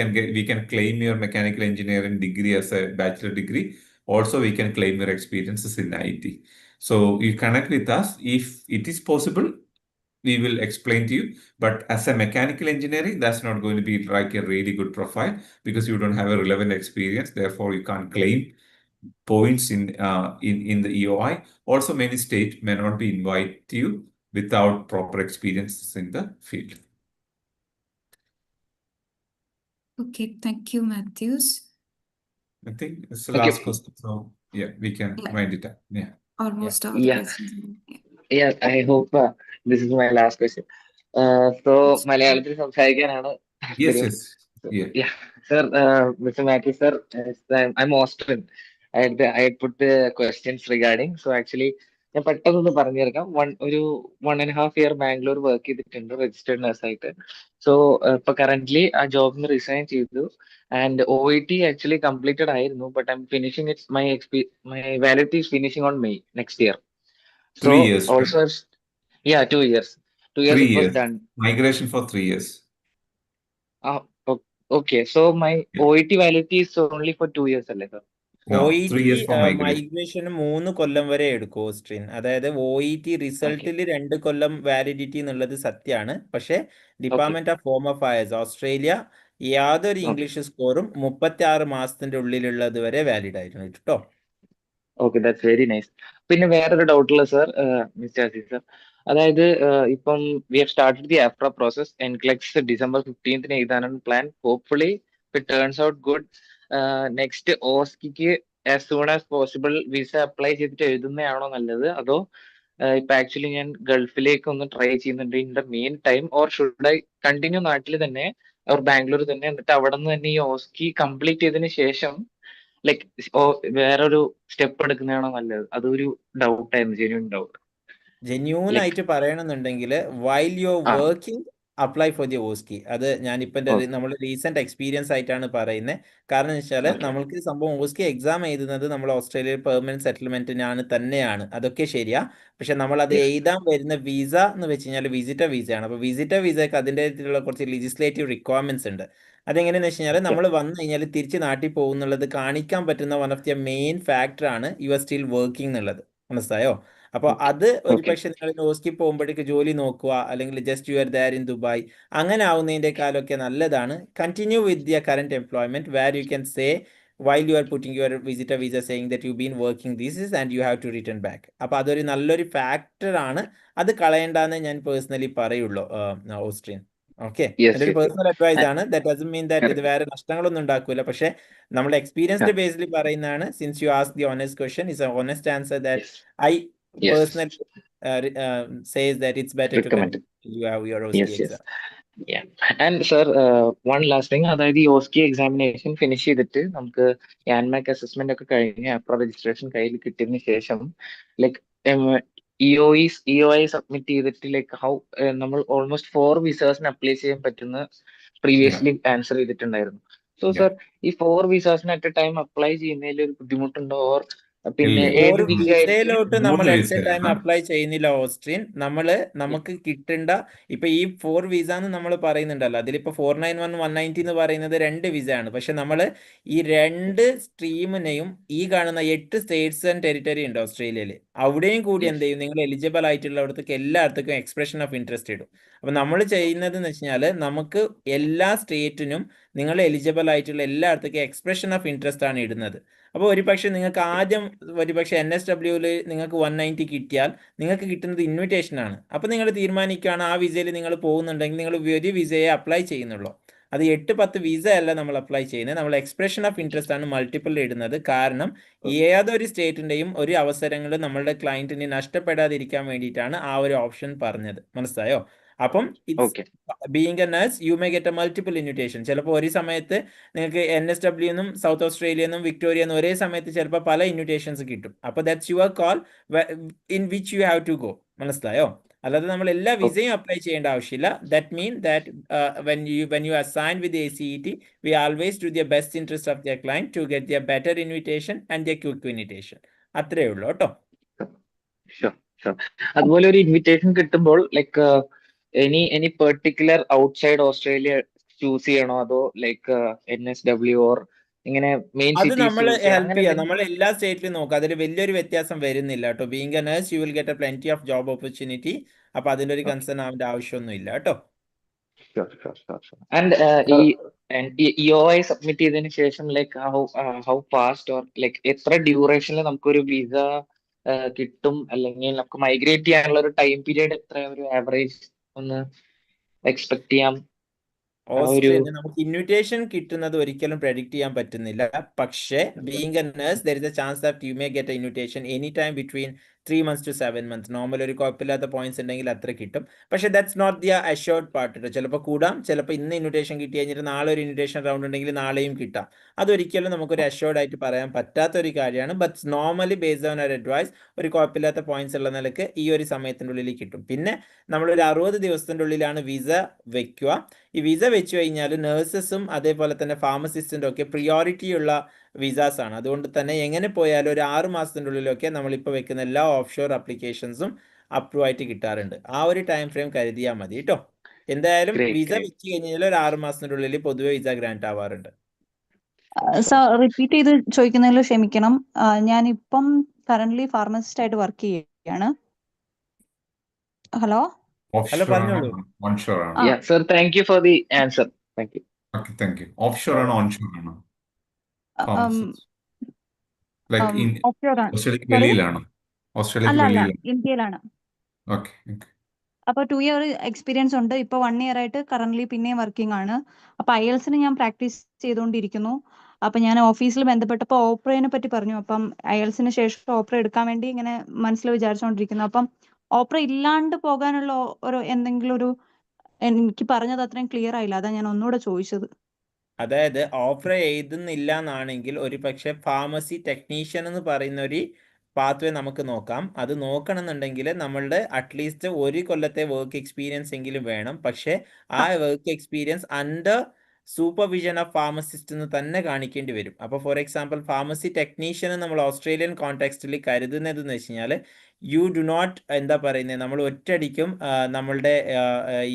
can claim your mechanical engineering degree as a bachelor degree. Also, we can claim your experiences in IT. So you connect with us. If it is possible, we will explain to you. But as a mechanical engineering, that's not going to be like a really good profile because you don't have a relevant experience. Therefore, you can't claim points in the EOI. Also, many states may not be invite you without proper experiences in the field. Okay, thank you, Matthews. I think it's the last question. So yeah, we can wind it up. Yeah. Almost all the questions. Yeah, I hope this is my last question. So മലയാളത്തിൽ സംസാരിക്കാനാണ്. Yes. Yeah, sir, Mr. Matthew, sir, I'm Austrian. I had put the questions regarding. So actually, ഞാൻ പെട്ടെന്നൊന്ന് പറഞ്ഞു തീർക്കാം. ഒരു 1.5 year Bangalore work ചെയ്തിട്ടുണ്ട് registered നഴ്സായിട്ട്. So ഇപ്പൊ currently ആ ജോബിന് റിസൈൻ ചെയ്തു. And OET actually completed ആയിരുന്നു, but I'm finishing it. My validity is finishing on May next year. So 3 years. also, Yeah, 2 years. 2 years 3 it was years. done. Migration for 3 years. Okay, so my Yeah. OET validity is only for 2 years, അല്ലേ sir? No, OET 3 years for migration. മൈഗ്രേഷന് 3 കൊല്ലം വരെ എടുക്കും Austrian. അതായത് OET Okay, റിസൾട്ടിൽ 2 കൊല്ലം validity എന്നുള്ളത് സത്യമാണ്. പക്ഷേ okay, department of home affairs Australia യാതൊരു okay. ഇംഗ്ലീഷ് സ്കോറും 36 മാസത്തിന്റെ ഉള്ളിലുള്ളത് വരെ വാലിഡ് ആയിരുന്നു കേട്ടോ. Okay, that's very nice. പിന്നെ വേറൊരു ഡൗട്ടുള്ള സർ, മിസ്റ്റർ അസീസ് സർ, അതായത് ഇപ്പം we have started the AHPRA process. NCLEX December 15 എഴുതാനാണ് plan. Hopefully it turns out good. Next ഓസ്കിക്ക് as soon as possible visa apply ചെയ്തിട്ട് എഴുതുന്നതാണോ നല്ലത്, അതോ ഇപ്പൊ ആക്ച്വലി ഞാൻ ഗൾഫിലേക്ക് ഒന്ന് ട്രൈ ചെയ്യുന്നുണ്ട് in the main time, or should I continue നാട്ടിൽ തന്നെ ഓർ ബാംഗ്ലൂർ തന്നെ, എന്നിട്ട് അവിടെ നിന്ന് തന്നെ ഈ ഓസ്കി കംപ്ലീറ്റ് ചെയ്തതിന് ശേഷം ലൈക്ക് വേറൊരു സ്റ്റെപ്പ് എടുക്കുന്നതാണോ നല്ലത്? അതൊരു ഡൗട്ടായിരുന്നു, ജെന്യൂൻ ഡൗട്ട്. ജെന്യൂൻ ലൈക്ക് ആയിട്ട് പറയണമെന്നുണ്ടെങ്കിൽ വൈൽ യു ആർ ആ വർക്കിംഗ് അപ്ലൈ ഫോർ ദി ഓസ്കി. അത് ഞാനിപ്പോൾ എൻ്റെ ഓക്കെ നമ്മൾ റീസെന്റ് എക്സ്പീരിയൻസ് ആയിട്ടാണ് പറയുന്നത്. കാരണം എന്ന് വെച്ചാൽ ഓക്കെ നമ്മൾക്ക് സംഭവം ഓസ്കി എക്സാം എഴുതുന്നത് നമ്മൾ ഓസ്ട്രേലിയയിൽ പെർമനന്റ് സെറ്റിൽമെന്റിനാണ് തന്നെയാണ്, അതൊക്കെ ശരിയാ. പക്ഷെ നമ്മൾ അത് യെസ് എഴുതാൻ വരുന്ന വിസ എന്ന് വെച്ച് കഴിഞ്ഞാൽ വിസിറ്റർ വിസയാണ്. അപ്പോൾ വിസിറ്റർ വിസയ്ക്ക് അതിൻ്റെതായിട്ടുള്ള കുറച്ച് ലെജിസ്ലേറ്റീവ് റിക്വയർമെന്റ്സ് ഉണ്ട്. അതെങ്ങനെയാണെന്ന് വെച്ച് കഴിഞ്ഞാൽ ഓക്കെ നമ്മൾ വന്നു കഴിഞ്ഞാൽ തിരിച്ച് നാട്ടിൽ പോകുന്നുള്ളത് കാണിക്കാൻ പറ്റുന്ന വൺ ഓഫ് ദി മെയിൻ ഫാക്ടറാണ് യു ആർ സ്റ്റിൽ വർക്കിംഗ് എന്നുള്ളത്. മനസ്സിലായോ? അപ്പോൾ ഓക്കെ അത് ഒരു ഓക്കെ പക്ഷെ നിങ്ങൾ നോസ്കി പോകുമ്പോഴേക്ക് ജോലി നോക്കുക, അല്ലെങ്കിൽ just you are there in Dubai, അങ്ങനെ ആവുന്നതിൻ്റെക്കാലൊക്കെ നല്ലതാണ്. Continue with your current employment where you can say while you are putting your visitor visa saying that you've been working this is and you have to return back. അപ്പോൾ അതൊരു നല്ലൊരു factor ആണ്, അത് കളയണ്ടെന്ന് ഞാൻ personally പറയുള്ളൂ Austrian. Okay, yes എൻ്റെ ഒരു yes personal advice ആണ്. ദാറ്റ് ഡസന്റ് മീൻ ദാറ്റ് ഇത് വേറെ നഷ്ടങ്ങളൊന്നും ഉണ്ടാക്കൂല. പക്ഷേ നമ്മുടെ എക്സ്പീരിയൻസ്ഡ് ബേസിൽ പറയുന്നതാണ്. Since you ask the honest question is A honest answer that yes I yes personally says that it's better to recommend. continue you have your OSCE yes yes. exam. And sir, one last thing, അതായത് ഈ ഓസ്കി examination finish ചെയ്തിട്ട് നമുക്ക് യാൻമാക് assessment ഒക്കെ കഴിഞ്ഞ് അപ്ര registration കയ്യിൽ കിട്ടിയതിന് ശേഷം like ഇഒഐ submit ചെയ്തിട്ട് ലൈക്ക് ഹൗ നമ്മൾ ഓൾമോസ്റ്റ് 4 വിസേഴ്സിന് അപ്ലൈ ചെയ്യാൻ പറ്റുന്ന Yeah. പ്രീവിയസ്ലി ആൻസർ ചെയ്തിട്ടുണ്ടായിരുന്നു. So Yeah. സർ, ഈ 4 വിസേഴ്സിന് അറ്റ് എ ടൈം അപ്ലൈ ചെയ്യുന്നതിൽ ഒരു ബുദ്ധിമുട്ടുണ്ടോ, ഓർ പിന്നെ ഇല്ല. ഏത് ഒരു വിസ ആയിരിക്കും? വിസയിലോട്ട് നമ്മൾ 3 at A visa. Time apply ചെയ്യുന്നില്ല ഓസ്ട്രിയൻ. നമുക്ക് കിട്ടേണ്ട ഇപ്പൊ ഈ 4 വിസ എന്ന് നമ്മൾ പറയുന്നുണ്ടല്ലോ, അതിലിപ്പോ 491 190 എന്ന് പറയുന്നത് 2 വിസ ആണ്. പക്ഷെ നമ്മൾ ഈ 2 സ്ട്രീമിനെയും ഈ കാണുന്ന 8 സ്റ്റേറ്റ്സ് ആൻഡ് ടെറിട്ടറി ഉണ്ട് ഓസ്ട്രേലിയയിൽ, അവിടെയും കൂടി എന്ത് ചെയ്യും, നിങ്ങൾ എലിജിബിൾ ആയിട്ടുള്ളവർക്കൊക്കെ എല്ലായിടത്തേക്കും എക്സ്പ്രഷൻ ഓഫ് ഇൻട്രസ്റ്റ് ഇടും. അപ്പൊ നമ്മൾ ചെയ്യുന്നത് എന്ന് വെച്ചാൽ നമുക്ക് എല്ലാ സ്റ്റേറ്റിനും നിങ്ങൾ എലിജിബിൾ ആയിട്ടുള്ള എല്ലായിടത്തേക്കും എക്സ്പ്രഷൻ ഓഫ് ഇൻട്രസ്റ്റ് ആണ് ഇടുന്നത്. അപ്പോൾ ഒരുപക്ഷെ നിങ്ങൾക്ക് ആദ്യം ഒരുപക്ഷെ NSWയിൽ നിങ്ങൾക്ക് 190 കിട്ടിയാൽ നിങ്ങൾക്ക് കിട്ടുന്നത് ഇൻവിറ്റേഷൻ ആണ്. അപ്പോൾ നിങ്ങൾ തീരുമാനിക്കുകയാണ് ആ വിസയിൽ നിങ്ങൾ പോകുന്നുണ്ടെങ്കിൽ നിങ്ങൾ ഒരു വിസയെ അപ്ലൈ ചെയ്യുന്നുള്ളൂ. അത് 8-10 വിസ അല്ല നമ്മൾ അപ്ലൈ ചെയ്യുന്നത്, നമ്മൾ എക്സ്പ്രഷൻ ഓഫ് ഇൻട്രസ്റ്റ് ആണ് മൾട്ടിപ്പിൾ ഇടുന്നത്. കാരണം ഏതൊരു സ്റ്റേറ്റിൻ്റെയും ഒരു അവസരങ്ങൾ നമ്മളുടെ ക്ലയൻറ്റിന് നഷ്ടപ്പെടാതിരിക്കാൻ വേണ്ടിയിട്ടാണ് ആ ഒരു ഓപ്ഷൻ പറഞ്ഞത്. മനസ്സിലായോ? അപ്പം it's okay being A nurse U may get A multiple invitation. ചിലപ്പോൾ ഒരു സമയത്ത് നിങ്ങൾക്ക് NSW എന്നും സൗത്ത് ഓസ്ട്രേലിയ എന്നും വിക്ടോറിയ എന്നും ഒരേ സമയത്ത് ചിലപ്പോൾ പല ഇൻവിറ്റേഷൻസ് കിട്ടും. അപ്പോൾ that's your call in which you have to go. മനസ്സിലായോ? അല്ലാതെ നമ്മൾ എല്ലാ വിസയും അപ്ലൈ ചെയ്യേണ്ട ആവശ്യമില്ല. That mean that when you are signed with the ACET, we always do the best interest of their client to get their better invitation and their quick invitation. അത്രേ ഉള്ളൂ കേട്ടോ. Sure sure. അതുപോലെ ഒരു invitation കിട്ടുമ്പോൾ like any particular outside Australia choose ചെയ്യണോ, അതോ like NSW or ഇങ്ങനെ main അത് സിറ്റീസ് നമ്മൾ ചൂസ് ചെയ്യണം, ഹെൽപ്പ് അങ്ങനെ ചെയ്യാം. നമ്മൾ എല്ലാ സ്റ്റേറ്റിലും നോക്കാം, അതിൽ വലിയൊരു വ്യത്യാസം വരുന്നില്ല കേട്ടോ. Being a nurse you will get A plenty of job opportunity. അപ്പൊ അതിൻ്റെ ഒരു കൺസേൺ ആവേണ്ട ആവശ്യമൊന്നും ഇല്ല കേട്ടോ. ആൻഡ് ഇഒഐ സബ്മിറ്റ് ചെയ്തതിന് ശേഷം like how fast or like എത്ര ഡ്യൂറേഷനിൽ നമുക്കൊരു വിസ കിട്ടും, അല്ലെങ്കിൽ നമുക്ക് മൈഗ്രേറ്റ് ചെയ്യാനുള്ള ഒരു ടൈം പീരീഡ് എത്ര, ഒരു ആവറേജ് ഒന്ന് എക്സ്പെക്ട് ചെയ്യാം? ഓസ്ട്രേലിയ നമുക്ക് ഇൻവിറ്റേഷൻ കിട്ടുന്നത് ഒരിക്കലും പ്രെഡിക്റ്റ് ചെയ്യാൻ പറ്റുന്നില്ല. പക്ഷേ being a nurse there is a chance that you may get a invitation any time between 3 months to 7 months. Normal ഒരു കുഴപ്പമില്ലാത്ത പോയിന്റ്സ് ഉണ്ടെങ്കിൽ അത്ര കിട്ടും. പക്ഷേ that's not the assured part കേട്ടോ. ചിലപ്പോൾ കൂടാം, ചിലപ്പോൾ ഇന്ന് ഇൻവിറ്റേഷൻ കിട്ടി കഴിഞ്ഞിട്ട് നാളെ ഒരു ഇൻവിറ്റേഷൻ റൗണ്ട് ഉണ്ടെങ്കിൽ നാളെയും കിട്ടാം. അതൊരിക്കലും നമുക്കൊരു അഷ്യോർഡ് ആയിട്ട് പറയാൻ പറ്റാത്ത ഒരു കാര്യമാണ്. ബട്ട് നോർമലി ബേസ്ഡ് ഓൺ ഒരു അഡ്വൈസ് ഒരു കുഴപ്പമില്ലാത്ത പോയിന്റ്സ് ഉള്ള നിലക്ക് ഈ ഒരു സമയത്തിൻ്റെ ഉള്ളിൽ കിട്ടും. പിന്നെ നമ്മളൊരു 60 ദിവസത്തിൻ്റെ ഉള്ളിലാണ് വിസ വെക്കുക. ഈ വിസ വെച്ച് കഴിഞ്ഞാൽ നഴ്സസും അതേപോലെ തന്നെ ഫാർമസിസ്റ്റിൻ്റെ ഒക്കെ പ്രിയോറിറ്റി ഉള്ള വിസാസ് ആണ്. അതുകൊണ്ട് തന്നെ എങ്ങനെ പോയാലും ഒരു 6 മാസത്തിൻ്റെ ഉള്ളിലൊക്കെ നമ്മളിപ്പോൾ വെക്കുന്ന എല്ലാ ഓഫ് ഷോർ അപ്ലിക്കേഷൻസും അപ്രൂവ് ആയിട്ട് കിട്ടാറുണ്ട്. ആ ഒരു ടൈം ഫ്രെയിം കരുതിയാൽ മതി കേട്ടോ. എന്തായാലും Great, വിസ great. വെച്ച് കഴിഞ്ഞാൽ ഒരു 6 മാസത്തിനുള്ളിൽ പൊതുവെ വിസ ഗ്രാന്റ് ആവാറുണ്ട്. സാർ റിപ്പീറ്റ് ചെയ്ത് ചോദിക്കുന്നതിൽ ക്ഷമിക്കണം. ഞാനിപ്പം കറന്റ് ഫാർമസിസ്റ്റ് ആയിട്ട് വർക്ക് ചെയ്യുകയാണ്. ഹലോ ഹലോ, Offshore പറഞ്ഞോളൂ. ആണോ onshore ആണോ? Yeah, sir. Thank you for the answer. Thank you. Okay, thank you. Offshore ആണോ onshore ആണോ? Pharmacist. Like in ഓപ്ഷോർ ആണ്. ഓസ്ട്രേലിയക്ക് Sorry? വെളിയിലാണോ? ഓസ്ട്രേലിയക്ക് അല്ല അല്ല, വെളിയിലാണോ? ഇന്ത്യയിലാണ്. ഓക്കെ. അപ്പോൾ 2 ഇയർ എക്സ്പീരിയൻസ് ഉണ്ട്. ഇപ്പോൾ 1 ഇയർ ആയിട്ട് കറന്റ് പിന്നെയും വർക്കിംഗ് ആണ്. അപ്പോൾ IELTS ഞാൻ പ്രാക്ടീസ് ചെയ്തുകൊണ്ടിരിക്കുന്നു. അപ്പം ഞാൻ ഓഫീസിൽ ബന്ധപ്പെട്ടപ്പോൾ ഓപ്രയെ പറ്റി പറഞ്ഞു. അപ്പം IELTS ശേഷം ഓപ്ര എടുക്കാൻ വേണ്ടി ഇങ്ങനെ മനസ്സിൽ വിചാരിച്ചുകൊണ്ടിരിക്കുന്നു. അപ്പം ഓപ്ര ഇല്ലാണ്ട് പോകാനുള്ള ഒരു എന്തെങ്കിലും ഒരു എനിക്ക് പറഞ്ഞത് അത്രയും ക്ലിയർ ആയില്ല. അതാ ഞാൻ ഒന്നുകൂടെ ചോദിച്ചത്. അതായത് ഓഫർ എഴുതുന്നില്ല എന്നാണെങ്കിൽ ഒരു പക്ഷെ ഫാർമസി ടെക്നീഷ്യൻ എന്ന് പറയുന്ന ഒരു പാത്വേ നമുക്ക് നോക്കാം. അത് നോക്കണമെന്നുണ്ടെങ്കിൽ നമ്മളുടെ അറ്റ്ലീസ്റ്റ് 1 കൊല്ലത്തെ വർക്ക് എക്സ്പീരിയൻസ് എങ്കിലും വേണം. പക്ഷേ ആ work experience under supervision of pharmacist എന്ന് തന്നെ കാണിക്കേണ്ടി വരും. അപ്പോൾ ഫോർ എക്സാമ്പിൾ ഫാർമസി ടെക്നീഷ്യൻ നമ്മൾ ഓസ്ട്രേലിയൻ കോണ്ടെക്സ്റ്റിൽ കരുതുന്നത് എന്ന് വെച്ച് കഴിഞ്ഞാൽ യു ഡു നോട്ട് എന്താ പറയുന്നത്, നമ്മൾ ഒറ്റയടിക്കും നമ്മളുടെ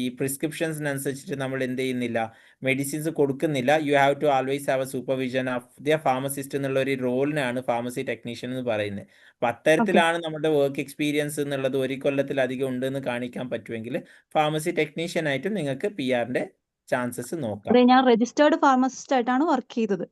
ഈ പ്രിസ്ക്രിപ്ഷൻസിനനുസരിച്ചിട്ട് നമ്മൾ എന്ത് ചെയ്യുന്നില്ല, മെഡിസിൻസ് കൊടുക്കുന്നില്ല. You have to always have a supervision of the pharmacist എന്നുള്ള ഒരു റോളിനാണ് ഫാർമസി ടെക്നീഷ്യൻ എന്ന് പറയുന്നത്. അപ്പം അത്തരത്തിലാണ് നമ്മുടെ വർക്ക് എക്സ്പീരിയൻസ് എന്നുള്ളത് 1 കൊല്ലത്തിലധികം ഉണ്ടെന്ന് കാണിക്കാൻ പറ്റുമെങ്കിൽ ഫാർമസി ടെക്നീഷ്യൻ ആയിട്ടും നിങ്ങൾക്ക് PR-ന്റെ ചാൻസസ് നോക്കാം. അതെ, ഞാൻ രജിസ്റ്റേർഡ് ഫാർമസിസ്റ്റ് ആയിട്ടാണ് വർക്ക് ചെയ്തത്.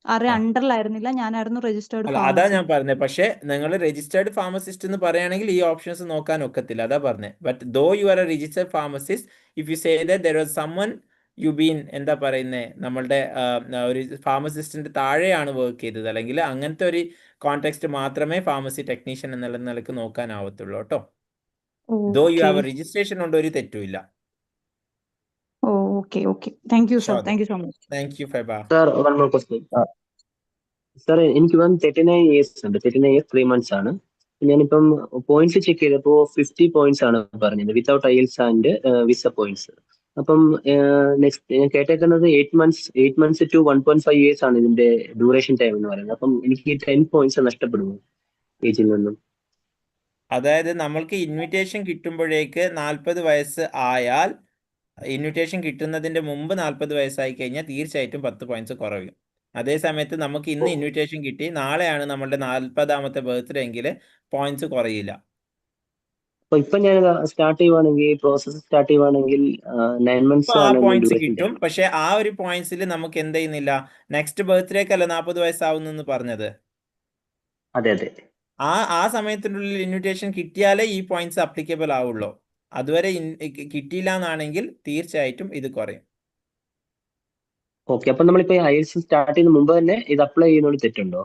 ആരുടെ അണ്ടറിലായിരുന്നില്ല, ഞാനായിരുന്നു രജിസ്റ്റേർഡ് അല്ല, അതാ ഫാർമസിസ്റ്റ്. ഞാൻ പറഞ്ഞത്. പക്ഷേ നിങ്ങൾ രജിസ്റ്റേർഡ് ഫാർമസിസ്റ്റ് എന്ന് പറയുകയാണെങ്കിൽ ഈ ഓപ്ഷൻസ് നോക്കാൻ ഒക്കത്തില്ല, അതാ പറഞ്ഞത്. But though you are a registered pharmacist, if you say that there was summon you been എന്താ പറയുന്നത്, നമ്മളുടെ ഒരു ഫാർമസിസ്റ്റിന്റെ താഴെയാണ് വർക്ക് ചെയ്തത്, അല്ലെങ്കിൽ അങ്ങനത്തെ ഒരു കോണ്ടെക്സ്റ്റ് മാത്രമേ ഫാർമസി ടെക്നീഷ്യൻ എന്നുള്ള നിലക്ക് നോക്കാനാവത്തുള്ളൂ കേട്ടോ. ദോ യു ഹാവ് എ രജിസ്ട്രേഷൻ കൊണ്ട് ഒരു തെറ്റുമില്ല. Okay. Thank you sir. Sure. Thank you so much. Thank you Feba. Sir, one more question. Sir, എനിക്ക് 39 years ഉണ്ട്. 39 years 3 months ആണ്. ഞാനിപ്പം പോയിന്റ്സ് ചെക്ക് ചെയ്തപ്പോൾ 50 പോയിന്റ്സ് ആണ് പറഞ്ഞത് without IELTS and visa points. അപ്പം നെക്സ്റ്റ് ഞാൻ കേട്ടേക്കുന്നത് 8 months to 1.5 years ആണ് ഇതിന്റെ ഡ്യൂറേഷൻ ടൈം എന്ന് പറയുന്നത്. അപ്പം എനിക്ക് 10 പോയിന്റ്സ് നഷ്ടപ്പെടുന്നു ഏജിൽ നിന്നും. അതായത് നമ്മൾക്ക് ഇൻവിറ്റേഷൻ കിട്ടുമ്പോഴേക്ക് 40 വയസ്സ് ആയാൽ, ഇൻവിറ്റേഷൻ കിട്ടുന്നതിന്റെ മുമ്പ് 40 വയസ്സായി കഴിഞ്ഞാൽ തീർച്ചയായിട്ടും 10 പോയിന്റ്സ് കുറയും. അതേ സമയത്ത് നമുക്ക് ഇന്ന് ഇൻവിറ്റേഷൻ കിട്ടി, നാളെയാണ് നമ്മളുടെ 40ാമത്തെ ബർത്ത്ഡേ എങ്കിൽ പോയിന്റ്സ് കുറയില്ല. അപ്പൊ ഇപ്പൊ ഞാൻ സ്റ്റാർട്ട് ചെയ്യുവാണെങ്കിൽ, പ്രോസസ് സ്റ്റാർട്ട് ചെയ്യുവാണെങ്കിൽ 9 months ആ ആണ് പോയിന്റ്സ് ഡ്യൂറേഷൻ കിട്ടും. ടൈം. പക്ഷെ ആ ഒരു പോയിന്റ്സിൽ നമുക്ക് എന്ത് ചെയ്യുന്നില്ല, നെക്സ്റ്റ് ബർത്ത്ഡേക്കല്ല 40 വയസ്സാവുന്നെന്ന് പറഞ്ഞത്. അതെ. ആ സമയത്തിനുള്ളിൽ ഇൻവിറ്റേഷൻ കിട്ടിയാലേ ഈ പോയിന്റ്സ് അപ്ലിക്കബിൾ ആവുള്ളൂ. അതുവരെ കിട്ടിയില്ല എന്നാണെങ്കിൽ തീർച്ചയായിട്ടും ഇത് കുറയും. ഓക്കെ. അപ്പൊ നമ്മളിപ്പോ IELTS സ്റ്റാർട്ട് ചെയ്യുന്ന മുമ്പ് തന്നെ ഇത് അപ്ലൈ ചെയ്യുന്നതിന് തെറ്റുണ്ടോ?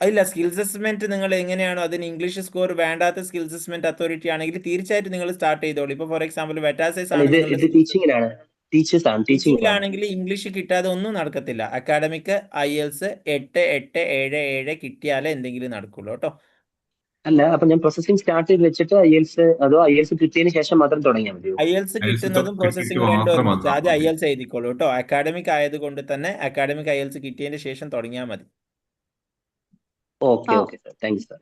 ഇല്ല, സ്കിൽസ് അസസ്മെന്റ് നിങ്ങൾ എങ്ങനെയാണോ, അതിന് ഇംഗ്ലീഷ് സ്കോർ വേണ്ടാത്ത സ്കിൽസ് അസസ്മെന്റ് അതോറിറ്റി ആണെങ്കിൽ തീർച്ചയായിട്ടും നിങ്ങൾ സ്റ്റാർട്ട് ചെയ്തോളൂ. ഇപ്പൊ ഫോർ എക്സാമ്പിൾ വെറ്റാസൈസ് ആണ് ഇത് ടീച്ചിങ്ങിലാണ്, ടീച്ചിങ്ങിലാണെങ്കിൽ ഇംഗ്ലീഷ് കിട്ടാതെ ഒന്നും നടക്കത്തില്ല. അക്കാഡമിക് IELTS 8877 കിട്ടിയാലേ എന്തെങ്കിലും നടക്കുള്ളൂ കേട്ടോ. അല്ല, അപ്പൊ ഞാൻ പ്രോസസിങ് സ്റ്റാർട്ട് ചെയ്ത് വെച്ചിട്ട് അതോ IELTS കിട്ടിയതിന് ശേഷം മാത്രം തുടങ്ങിയാൽ മതിയോ? IELTS കിട്ടുന്നതും പ്രോസസ്സിംഗ് രണ്ടും ഒരുമിച്ച്. ആദ്യം IELTS എഴുതിക്കോളൂ കേട്ടോ. അക്കാഡമിക് ആയതുകൊണ്ട് തന്നെ അക്കാഡമിക് IELTS കിട്ടിയതിന് ശേഷം തുടങ്ങിയാൽ മതി. Okay sir, thank you sir.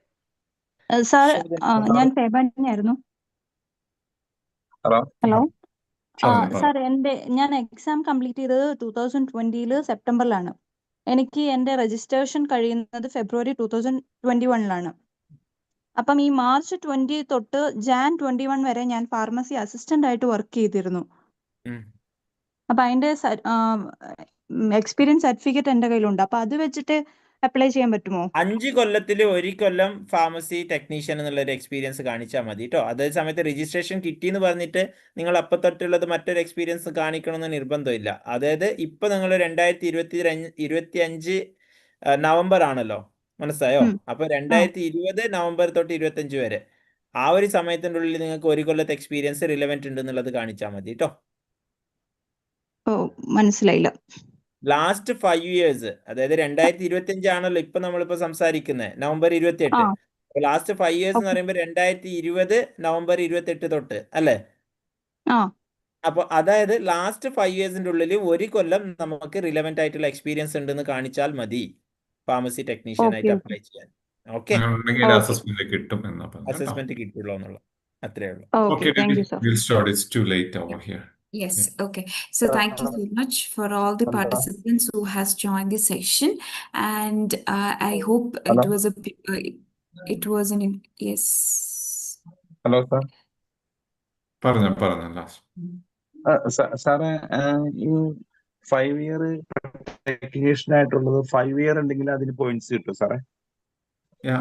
Sir, ഞാൻ ഫെബായിരുന്നു. ഹലോ സാർ, ഞാൻ എക്സാം കംപ്ലീറ്റ് ചെയ്തത് 2020 സെപ്റ്റംബറിലാണ്. എനിക്ക് എൻ്റെ രജിസ്ട്രേഷൻ കഴിയുന്നത് ഫെബ്രുവരി 2021 അപ്പം ഈ മാർച്ച് 20 തൊട്ട് ജാൻ 21 വരെ ഞാൻ ഫാർമസി അസിസ്റ്റന്റ് ആയിട്ട് വർക്ക് ചെയ്തിരുന്നു. അപ്പൊ അതിന്റെ എക്സ്പീരിയൻസ് സർട്ടിഫിക്കറ്റ് എൻ്റെ കയ്യിലുണ്ട്. അപ്പൊ അത് വെച്ചിട്ട് അപ്ലൈ ചെയ്യാൻ പറ്റുമോ? 5 കൊല്ലത്തിൽ 1 കൊല്ലം ഫാർമസി ടെക്നീഷ്യൻ എന്നുള്ള ഒരു എക്സ്പീരിയൻസ് കാണിച്ചാൽ മതി കേട്ടോ. അതേ സമയത്ത് രജിസ്ട്രേഷൻ കിട്ടിയെന്ന് പറഞ്ഞിട്ട് നിങ്ങൾ അപ്പത്തൊട്ടുള്ളത് മറ്റൊരു എക്സ്പീരിയൻസ് കാണിക്കണമെന്ന് നിർബന്ധമില്ല. അതായത് ഇപ്പൊ നിങ്ങൾ 2025 നവംബർ ആണല്ലോ, മനസ്സിലായോ? അപ്പൊ 2020 നവംബർ തൊട്ട് 25 വരെ ആ ഒരു സമയത്തിൻ്റെ ഉള്ളിൽ നിങ്ങൾക്ക് 1 കൊല്ലത്തെ എക്സ്പീരിയൻസ് റിലവൻറ്റ് ഉണ്ട് എന്നുള്ളത് കാണിച്ചാൽ മതി കേട്ടോ. മനസ്സിലായില്ല. ലാസ്റ്റ് 5 years, അതായത് 2025 ആണല്ലോ ഇപ്പൊ നമ്മളിപ്പോ സംസാരിക്കുന്നത്, നവംബർ 28. ലാസ്റ്റ് 5 years എന്ന് പറയുമ്പോൾ 2020 നവംബർ 28 തൊട്ട് അല്ലേ? അപ്പൊ അതായത് ലാസ്റ്റ് 5 yearsന്റെ ഉള്ളിൽ 1 കൊല്ലം നമുക്ക് റിലവന്റ് ആയിട്ടുള്ള എക്സ്പീരിയൻസ് ഉണ്ടെന്ന് കാണിച്ചാൽ മതി ഫാർമസി ടെക്നീഷ്യൻ ആയിട്ട് അപ്ലൈ ചെയ്യാൻ. ഓക്കെ, ഉണ്ടെങ്കിൽ Okay. അസസ്മെന്റ് കിട്ടും എന്നാ പറഞ്ഞു കേട്ടോ. അസസ്മെന്റ് കിട്ടുള്ളൂ എന്നുള്ള അത്രേ ഉള്ളൂ. Okay, thank you, sir. We'll start. It's too late over here. Yes, okay. So thank you so much for all the participants who has joined the session, and I hope it was it was an yes. Hello sir. പറഞ്ഞോ last. സാറേ, ഈ 5 year technician ആയിട്ടുള്ളത് 5 year ഉണ്ടെങ്കിൽ അതിന് points കിട്ടും സാറേ?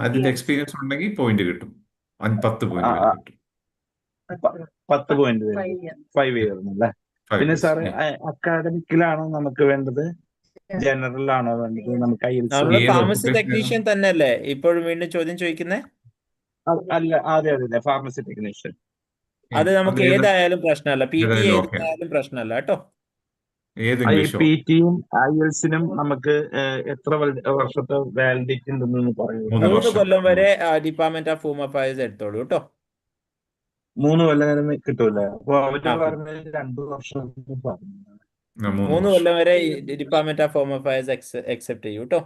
അതിന്റെ experience ഉണ്ടെങ്കിൽ പോയിന്റ് കിട്ടും. 10 പോയിന്റ് വരെ കിട്ടും. 10 പോയിന്റ് 5 ഇയർ അല്ലേ? പിന്നെ സാറേ, അക്കാഡമിക്കിലാണോ നമുക്ക് വേണ്ടത്, ജനറൽ ആണോ വേണ്ടത്? നമുക്ക് നമ്മള് ഫാർമസി ടെക്നീഷ്യൻ തന്നെ അല്ലേ ഇപ്പോഴും വീണ്ടും ചോദ്യം ചോദിക്കുന്നേ? അല്ല, അതെ, ഫാർമസി ടെക്നീഷ്യൻ. അത് നമുക്ക് ഏതായാലും പ്രശ്നമല്ല, PT ഏതായാലും പ്രശ്നമല്ല കേട്ടോ. PT-യും IELTS-നും നമുക്ക് എത്ര വർഷത്തെ വാലിഡിറ്റി ഉണ്ടെന്ന് പറയൂ. 3 കൊല്ലം വരെ ഡിപ്പാർട്ട്മെന്റ് ഓഫ് ഹോം അഫയേഴ്സ് എടുത്തോളൂ കേട്ടോ. 3 കൊല്ലം വരെ കിട്ടൂല്ലേ? അപ്പൊ അവര് പറഞ്ഞത് 2 വർഷം പറഞ്ഞു. 3 കൊല്ലം വരെ department of home affairs accept ചെയ്യൂ കേട്ടോ.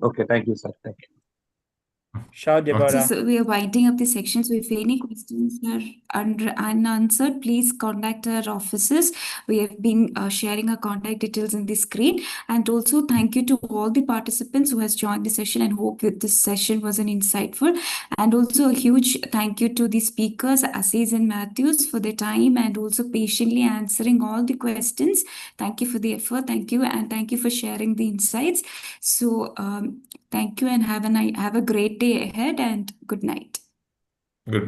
Okay, thank you, sir. Thank you. Sure, Deborah. So we are winding up the section. So if any questions are unanswered, please contact our offices. We have been sharing our contact details in the screen. And also thank you to all the participants who has joined the session, and hope that this session was an insightful. And also a huge thank you to the speakers, Aziz and Matthews, for their time and also patiently answering all the questions. Thank you for the effort. Thank you, and thank you for sharing the insights. So thank you, and have a great day ahead, and good night.